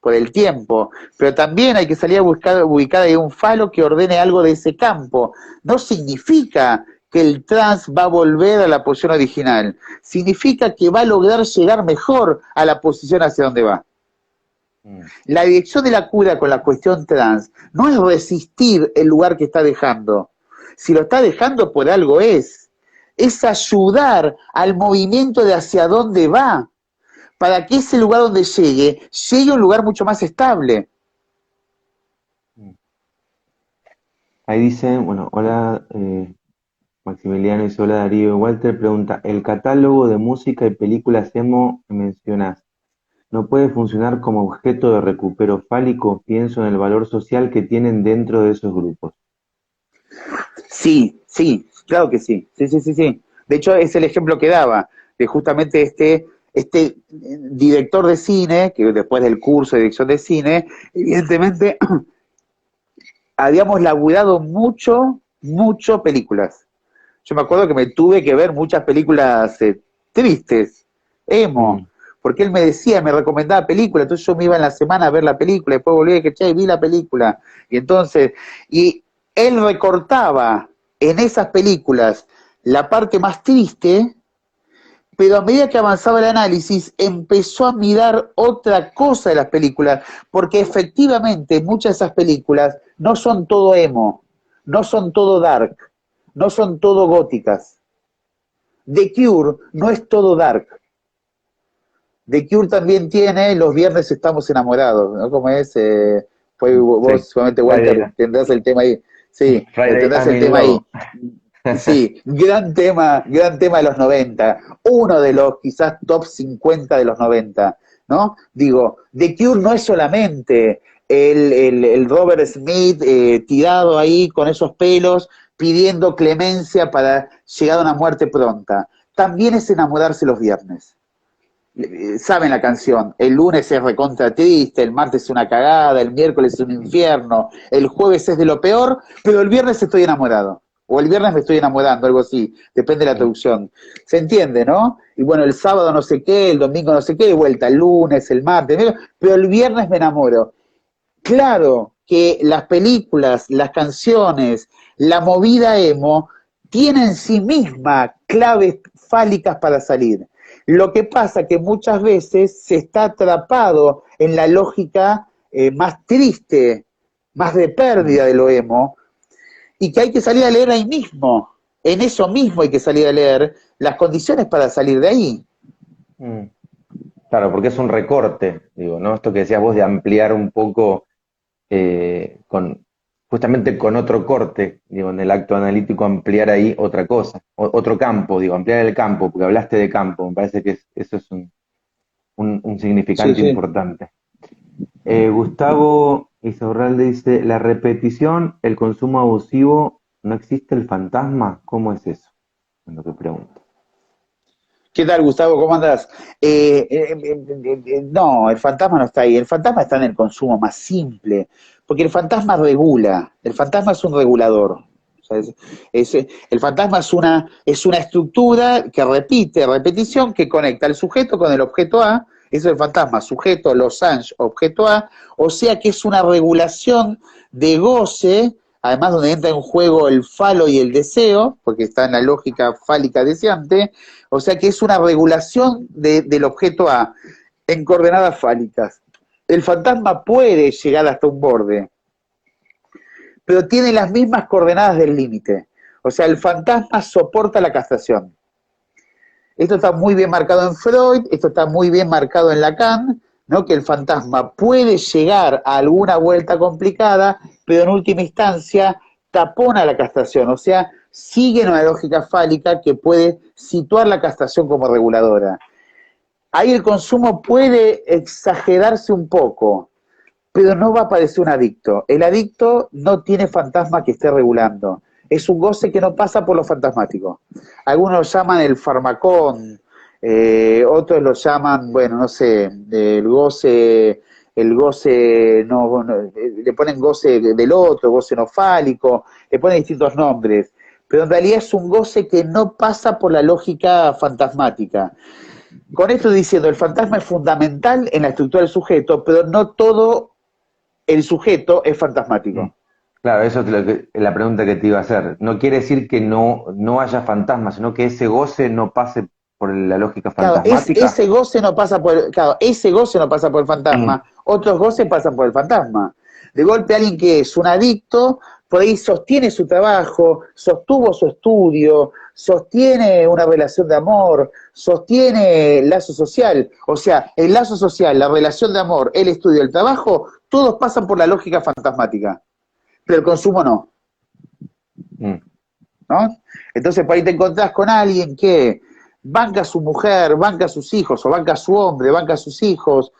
B: por el tiempo, pero también hay que salir a ubicar ahí un falo que ordene algo de ese campo. No significa que el trans va a volver a la posición original, significa que va a lograr llegar mejor a la posición hacia donde va. La dirección de la cura con la cuestión trans no es resistir el lugar que está dejando, si lo está dejando por algo es ayudar al movimiento de hacia dónde va, para que ese lugar donde llegue a un lugar mucho más estable.
A: Ahí dice, bueno, hola Maximiliano, y hola Darío. Walter pregunta, ¿el catálogo de música y películas emo que mencionas no puede funcionar como objeto de recupero fálico? Pienso en el valor social que tienen dentro de esos grupos.
B: Sí, Claro que sí, sí, sí, sí, sí. De hecho, es el ejemplo que daba, de justamente este director de cine, que después del curso de dirección de cine, evidentemente habíamos laburado mucho, mucho películas. Yo me acuerdo que me tuve que ver muchas películas tristes, emo,
A: Mm,
B: porque él me decía, me recomendaba películas, entonces yo me iba en la semana a ver la película, después volvía y que, che, vi la película. Y entonces, y él recortaba en esas películas la parte más triste, pero a medida que avanzaba el análisis, empezó a mirar otra cosa de las películas, porque efectivamente muchas de esas películas no son todo emo, no son todo dark, no son todo góticas. The Cure no es todo dark. The Cure también tiene Los viernes estamos enamorados, ¿no? Como es,
A: sí,
B: vos solamente, Walter,
A: Friday,
B: tendrás el tema ahí. Sí,
A: Friday
B: tendrás
A: I'm
B: el
A: in
B: tema ahí.
A: Love.
B: Sí, gran tema de los 90, uno de los quizás top 50 de los 90, ¿no? Digo, The Cure no es solamente el Robert Smith tirado ahí con esos pelos pidiendo clemencia para llegar a una muerte pronta, también es enamorarse los viernes. Saben la canción, el lunes es recontra triste, el martes es una cagada, el miércoles es un infierno, el jueves es de lo peor, pero el viernes estoy enamorado, o el viernes me estoy enamorando, algo así, depende de la
A: Mm,
B: traducción. ¿Se entiende, no? Y bueno, el sábado no sé qué, el domingo no sé qué, de vuelta, el lunes, el martes, pero el viernes me enamoro. Claro que las películas, las canciones, la movida emo, tienen en sí misma claves fálicas para salir. Lo que pasa que muchas veces se está atrapado en la lógica más triste, más de
A: mm,
B: pérdida de lo emo, y que hay que salir a leer ahí mismo. En eso mismo hay que salir a leer las condiciones para salir de ahí.
A: mm. Claro, porque es un recorte, digo, ¿no? Esto que decías vos de ampliar un poco con justamente con otro corte, digo, en el acto analítico ampliar ahí otra cosa, otro campo, digo, ampliar el campo, porque hablaste de campo, me parece que eso es un
B: Sí,
A: significante
B: sí.
A: importante. Gustavo Isaurralde dice, la repetición, el consumo abusivo, ¿no existe el fantasma? ¿Cómo es eso? Es lo que pregunto.
B: ¿Qué tal, Gustavo? ¿Cómo andás? No, el fantasma no está ahí. El fantasma está en el consumo más simple, porque el fantasma regula. El fantasma es un regulador. O sea, el fantasma es una estructura que repite, repetición, que conecta al sujeto con el objeto A. Eso es el fantasma, sujeto, losange, objeto A. O sea que es una regulación de goce, además donde entra en juego el falo y el deseo, porque está en la lógica fálica deseante, o sea que es una regulación del objeto A en coordenadas fálicas. El fantasma puede llegar hasta un borde, pero tiene las mismas coordenadas del límite. O sea, el fantasma soporta la castración. Esto está muy bien marcado en Freud, esto está muy bien marcado en Lacan, ¿no? Que el fantasma puede llegar a alguna vuelta complicada, pero en última instancia tapona la castración, o sea, sigue en una lógica fálica que puede situar la castración como reguladora. Ahí el consumo puede exagerarse un poco, pero no va a parecer un adicto. El adicto no tiene fantasma que esté regulando. Es un goce que no pasa por lo fantasmático. Algunos lo llaman el farmacón, otros lo llaman, bueno, no sé, el goce le ponen goce del otro, goce no fálico, le ponen distintos nombres. Pero en realidad es un goce que no pasa por la lógica fantasmática. Con esto diciendo, el fantasma es fundamental en la estructura del sujeto, pero no todo el sujeto es
A: Mm.
B: fantasmático.
A: Claro, eso es la pregunta que te iba a hacer. No quiere decir que no haya fantasmas, sino que ese goce no pase por la lógica
B: Claro,
A: fantasmática.
B: ese goce no pasa por claro, ese goce no pasa por el
A: Mm,
B: fantasma, otros goces pasan por el fantasma. De golpe alguien que es un adicto, por ahí sostiene su trabajo, sostuvo su estudio, sostiene una relación de amor, sostiene el lazo social. O sea, el lazo social, la relación de amor, el estudio, el trabajo, todos pasan por la lógica fantasmática, pero el consumo no.
A: mm,
B: ¿No? Entonces por ahí te encontrás con alguien que banca a su mujer, banca a sus hijos, o banca a su hombre, banca a sus hijos,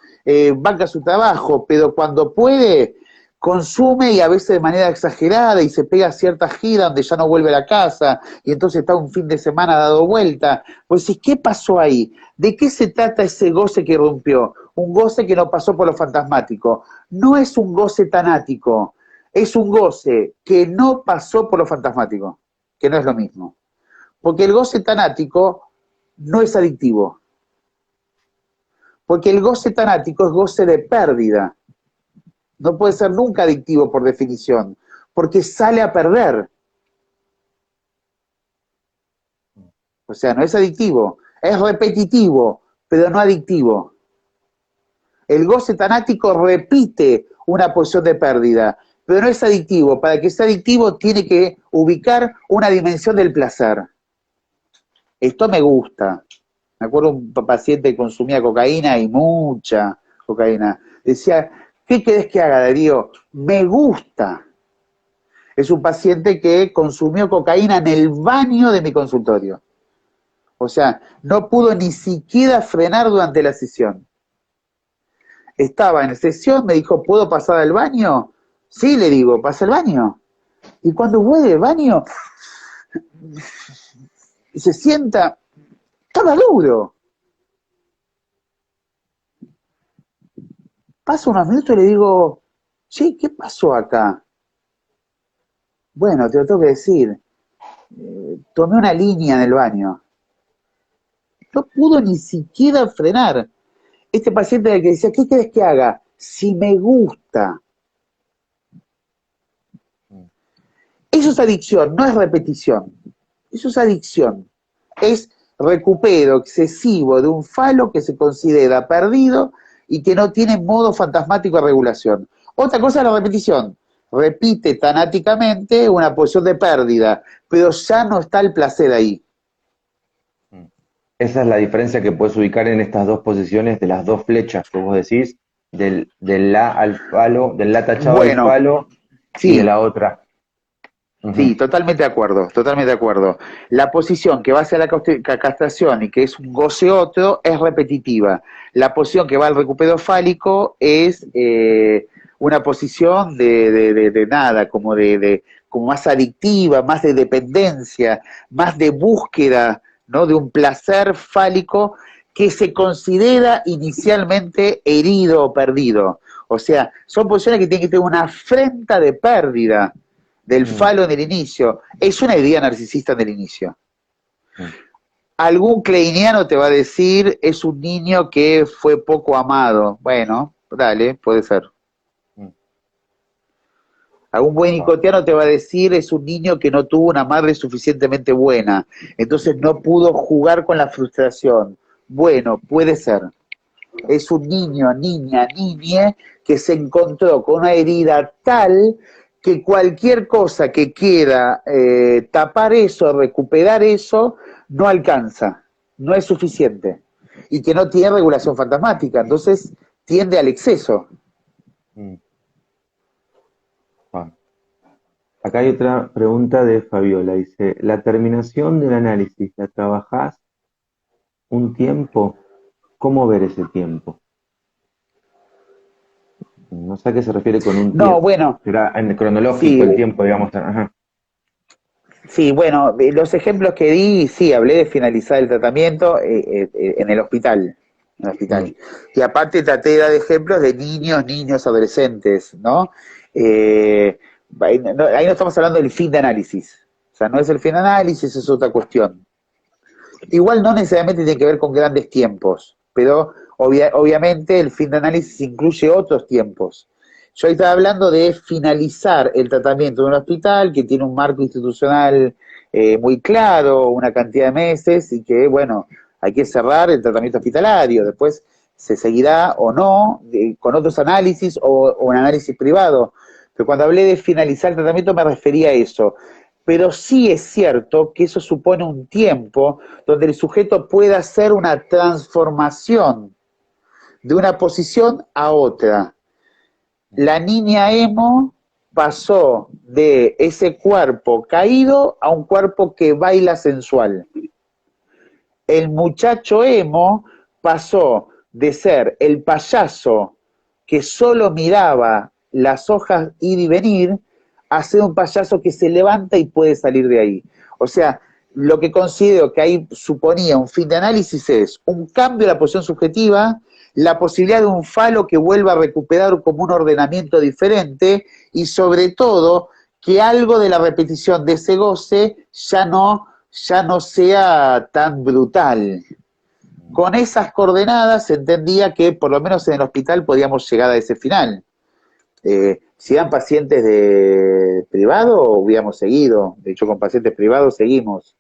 B: banca su trabajo, pero cuando puede consume y a veces de manera exagerada y se pega cierta gira donde ya no vuelve a la casa y entonces está un fin de semana dado vuelta. Pues sí, ¿qué pasó ahí? ¿De qué se trata ese goce que rompió? Un goce que no pasó por lo fantasmático. No es un goce tanático, es un goce que no pasó por lo fantasmático, que no es lo mismo. Porque el goce tanático no es adictivo. Porque el goce tanático es goce de pérdida. No puede ser nunca adictivo por definición, porque sale a perder. O sea, no es adictivo, es repetitivo, pero no adictivo. El goce tanático repite una posición de pérdida, pero no es adictivo. Para que sea adictivo tiene que ubicar una dimensión del placer. Esto me gusta. Me acuerdo un paciente que consumía cocaína y mucha cocaína. Decía, ¿qué querés que haga, Darío? Me gusta. Es un paciente que consumió cocaína en el baño de mi consultorio. O sea, no pudo ni siquiera frenar durante la sesión. Estaba en sesión, me dijo, ¿puedo pasar al baño? Sí, le digo, pasa al baño. Y cuando vuelve al baño, se sienta, estaba duro. Pasa unos minutos y le digo, che, ¿qué pasó acá? Bueno, te lo tengo que decir. Tomé una línea en el baño. No pudo ni siquiera frenar. Este paciente del que decía, ¿qué querés que haga? Si me gusta. Eso es adicción, no es repetición. Eso es adicción. Es recupero excesivo de un falo que se considera perdido y que no tiene modo fantasmático de regulación. Otra cosa es la repetición. Repite tanáticamente una posición de pérdida, pero ya no está el placer ahí.
A: Esa es la diferencia que puedes ubicar en estas dos posiciones de las dos flechas que vos decís, del la al falo, del la tachado al
B: Bueno,
A: falo y de
B: sí,
A: la otra.
B: sí,
A: Ujú.
B: totalmente de acuerdo, totalmente de acuerdo. La posición que va hacia la castración y que es un goce otro es repetitiva. La posición que va al recupero fálico es una posición de nada, como más adictiva, más de dependencia, más de búsqueda, ¿no? De un placer fálico que se considera inicialmente herido o perdido. O sea, son posiciones que tienen que tener una afrenta de pérdida del
A: Mm,
B: falo en el inicio. Es una idea narcisista en el inicio.
A: mm,
B: Algún kleiniano te va a decir, es un niño que fue poco amado. Bueno, dale, puede ser.
A: mm.
B: Algún buen
A: Wow.
B: nicotiano te va a decir, es un niño que no tuvo una madre suficientemente buena, entonces no pudo jugar con la frustración. Bueno, puede ser. Es un niño, niña, niñe que se encontró con una herida tal que cualquier cosa que quiera tapar eso, recuperar eso, no alcanza, no es suficiente y que no tiene regulación fantasmática, entonces tiende al exceso.
A: Mm, wow. Acá hay otra pregunta de Fabiola. Dice, ¿la terminación del análisis la trabajás un tiempo? ¿Cómo ver ese tiempo? No sé a qué se refiere con un
B: No,
A: tiempo.
B: bueno,
A: Será en cronológico
B: sí,
A: el tiempo, digamos. Ajá.
B: sí, bueno, los ejemplos que di, sí, hablé de finalizar el tratamiento en el hospital, en el
A: Mm,
B: hospital. Y aparte traté de dar ejemplos de niños, niños, adolescentes, ¿no? Ahí no estamos hablando del fin de análisis. O sea, no es el fin de análisis, es otra cuestión. Igual no necesariamente tiene que ver con grandes tiempos, pero obviamente el fin de análisis incluye otros tiempos. Yo estaba hablando de finalizar el tratamiento de un hospital que tiene un marco institucional muy claro, una cantidad de meses y que, bueno, hay que cerrar el tratamiento hospitalario. Después se seguirá o no con otros análisis o un análisis privado. Pero cuando hablé de finalizar el tratamiento me refería a eso. Pero sí es cierto que eso supone un tiempo donde el sujeto pueda hacer una transformación de una posición a otra. La niña emo pasó de ese cuerpo caído a un cuerpo que baila sensual. El muchacho emo pasó de ser el payaso que solo miraba las hojas ir y venir, a ser un payaso que se levanta y puede salir de ahí. O sea, lo que considero que ahí suponía un fin de análisis es un cambio de la posición subjetiva, la posibilidad de un falo que vuelva a recuperar como un ordenamiento diferente y sobre todo que algo de la repetición de ese goce ya no sea tan brutal. Con esas coordenadas se entendía que por lo menos en el hospital podíamos llegar a ese final. Si eran pacientes de privado, hubiéramos seguido. De hecho, con pacientes privados seguimos,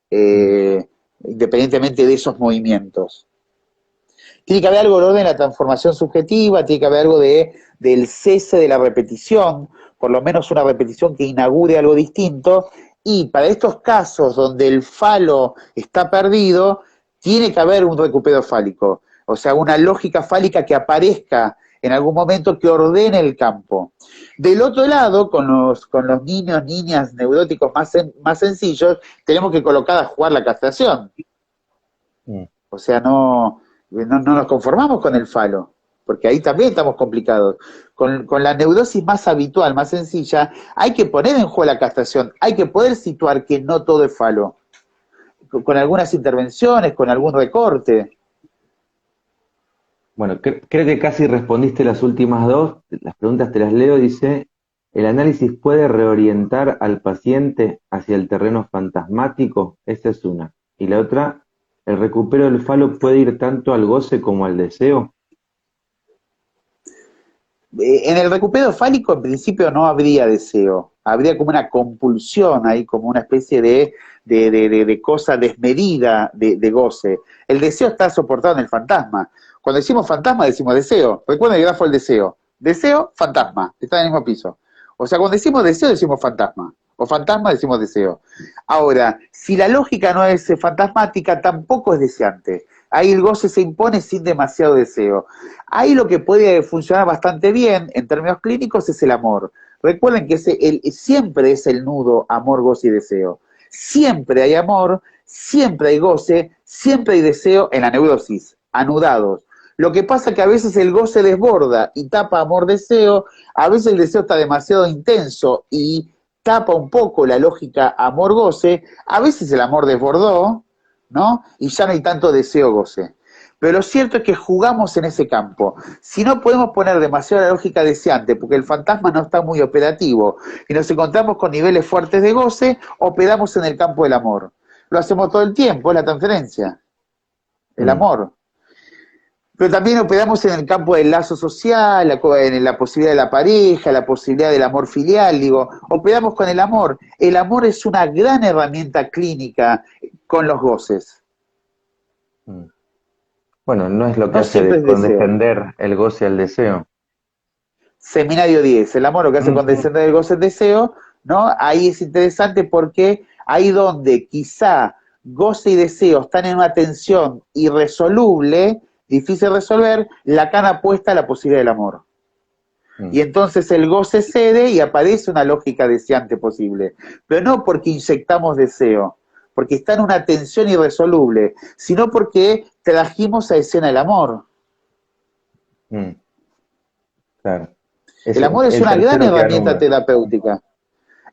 B: independientemente de esos movimientos. Tiene que haber algo del orden de la transformación subjetiva, tiene que haber algo del cese de la repetición, por lo menos una repetición que inaugure algo distinto, y para estos casos donde el falo está perdido, tiene que haber un recupero fálico, o sea, una lógica fálica que aparezca en algún momento que ordene el campo. Del otro lado, con los niños, niñas neuróticos más sencillos, tenemos que colocar a jugar la castración. O sea, no nos conformamos con el falo, porque ahí también estamos complicados. Con la neurosis más habitual, más sencilla, hay que poner en juego la castración, hay que poder situar que no todo es falo, con algunas intervenciones, con algún recorte.
A: Bueno, creo que casi respondiste las últimas dos. Las preguntas te las leo. Dice, ¿el análisis puede reorientar al paciente hacia el terreno fantasmático? Esa es una. Y la otra, ¿el recupero del falo puede ir tanto al goce como al deseo?
B: En el recupero fálico, en principio, no habría deseo. Habría como una compulsión ahí, como una especie de cosa desmedida de goce. El deseo está soportado en el fantasma. Cuando decimos fantasma, decimos deseo. Recuerden el grafo del deseo. Deseo, fantasma. Está en el mismo piso. O sea, cuando decimos deseo, decimos fantasma. O fantasma, decimos deseo. Ahora, si la lógica no es fantasmática, tampoco es deseante. Ahí el goce se impone sin demasiado deseo. Ahí lo que puede funcionar bastante bien, en términos clínicos, es el amor. Recuerden que siempre es el nudo amor, goce y deseo. Siempre hay amor, siempre hay goce, siempre hay deseo en la neurosis, anudados. Lo que pasa es que a veces el goce desborda y tapa amor-deseo, a veces el deseo está demasiado intenso y tapa un poco la lógica amor-goce, a veces el amor desbordó, ¿no? Y ya no hay tanto deseo-goce. Pero lo cierto es que jugamos en ese campo. Si no podemos poner demasiado la lógica deseante, porque el fantasma no está muy operativo, y nos encontramos con niveles fuertes de goce, operamos en el campo del amor. Lo hacemos todo el tiempo, es la transferencia, el amor. Pero también operamos en el campo del lazo social, en la posibilidad de la pareja, la posibilidad del amor filial, digo, operamos con el amor. El amor es una gran herramienta clínica con los goces.
A: Bueno, no es lo que hace condescender el goce al deseo.
B: Seminario 10, el amor lo que hace condescender el goce al deseo, ¿no? Ahí es interesante porque ahí donde quizá goce y deseo están en una tensión irresoluble, difícil de resolver, Lacan apuesta a la posibilidad del amor. Y entonces el goce cede y aparece una lógica deseante posible. Pero no porque inyectamos deseo, porque está en una tensión irresoluble, sino porque trajimos a escena el amor.
A: Claro.
B: El amor es una gran herramienta terapéutica.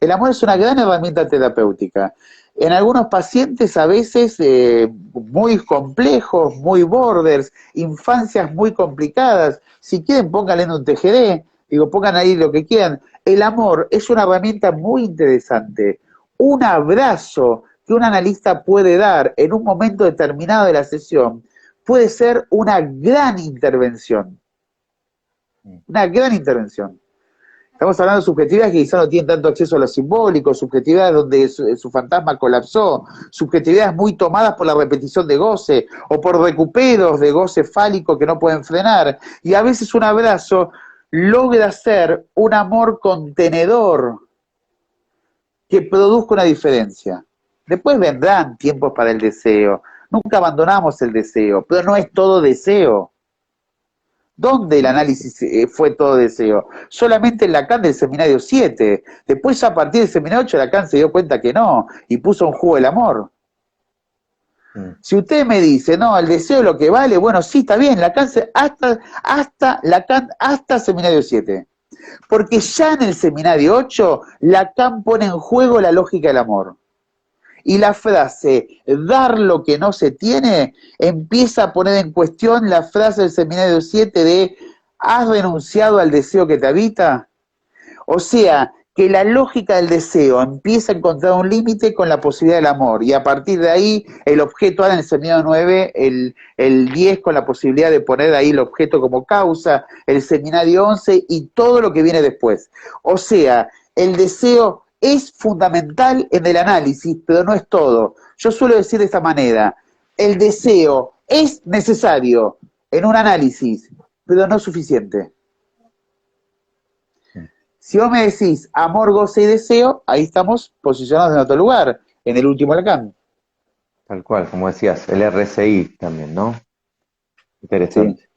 B: El amor es una gran herramienta terapéutica. En algunos pacientes a veces muy complejos, muy borders, infancias muy complicadas, si quieren pónganle en un TGD, digo, pongan ahí lo que quieran. El amor es una herramienta muy interesante. Un abrazo que un analista puede dar en un momento determinado de la sesión puede ser una gran intervención. Una gran intervención. Estamos hablando de subjetividades que quizá no tienen tanto acceso a lo simbólico, subjetividades donde su fantasma colapsó, subjetividades muy tomadas por la repetición de goce o por recuperos de goce fálico que no pueden frenar. Y a veces un abrazo logra ser un amor contenedor que produzca una diferencia. Después vendrán tiempos para el deseo. Nunca abandonamos el deseo, pero no es todo deseo. ¿Dónde el análisis fue todo deseo? Solamente en Lacan del seminario 7. Después, ya a partir del seminario 8, Lacan se dio cuenta que no, y puso en juego el amor. Si usted me dice, no, el deseo es lo que vale, bueno, sí, está bien, Lacan hasta seminario 7. Porque ya en el seminario 8, Lacan pone en juego la lógica del amor. Y la frase, dar lo que no se tiene, empieza a poner en cuestión la frase del seminario 7 de, ¿has renunciado al deseo que te habita? O sea, que la lógica del deseo empieza a encontrar un límite con la posibilidad del amor, y a partir de ahí el objeto ahora en el seminario 9, el 10 con la posibilidad de poner ahí el objeto como causa, el seminario 11 y todo lo que viene después. O sea, el deseo es fundamental en el análisis, pero no es todo. Yo suelo decir de esta manera, el deseo es necesario en un análisis, pero no es suficiente. Si vos me decís amor, goce y deseo, ahí estamos posicionados en otro lugar, en el último Lacan.
A: Tal cual, como decías, el RCI también, ¿no?
B: Sí.
A: Interesante.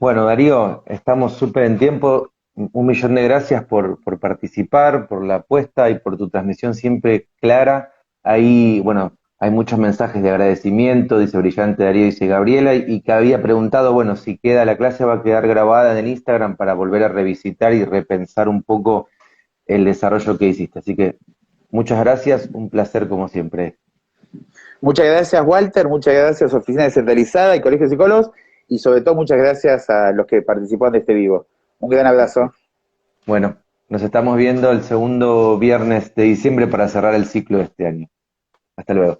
A: Bueno, Darío, estamos súper en tiempo. Un millón de gracias por participar, por la apuesta y por tu transmisión siempre clara. Ahí, bueno, hay muchos mensajes de agradecimiento, dice Brillante Darío, dice Gabriela, y que había preguntado, bueno, si queda la clase va a quedar grabada en el Instagram para volver a revisitar y repensar un poco el desarrollo que hiciste. Así que muchas gracias, un placer como siempre.
B: Muchas gracias, Walter, muchas gracias, Oficina Descentralizada y Colegio de Psicólogos, y sobre todo muchas gracias a los que participaron de este vivo. Un gran abrazo.
A: Bueno, nos estamos viendo el segundo viernes de diciembre para cerrar el ciclo de este año. Hasta luego.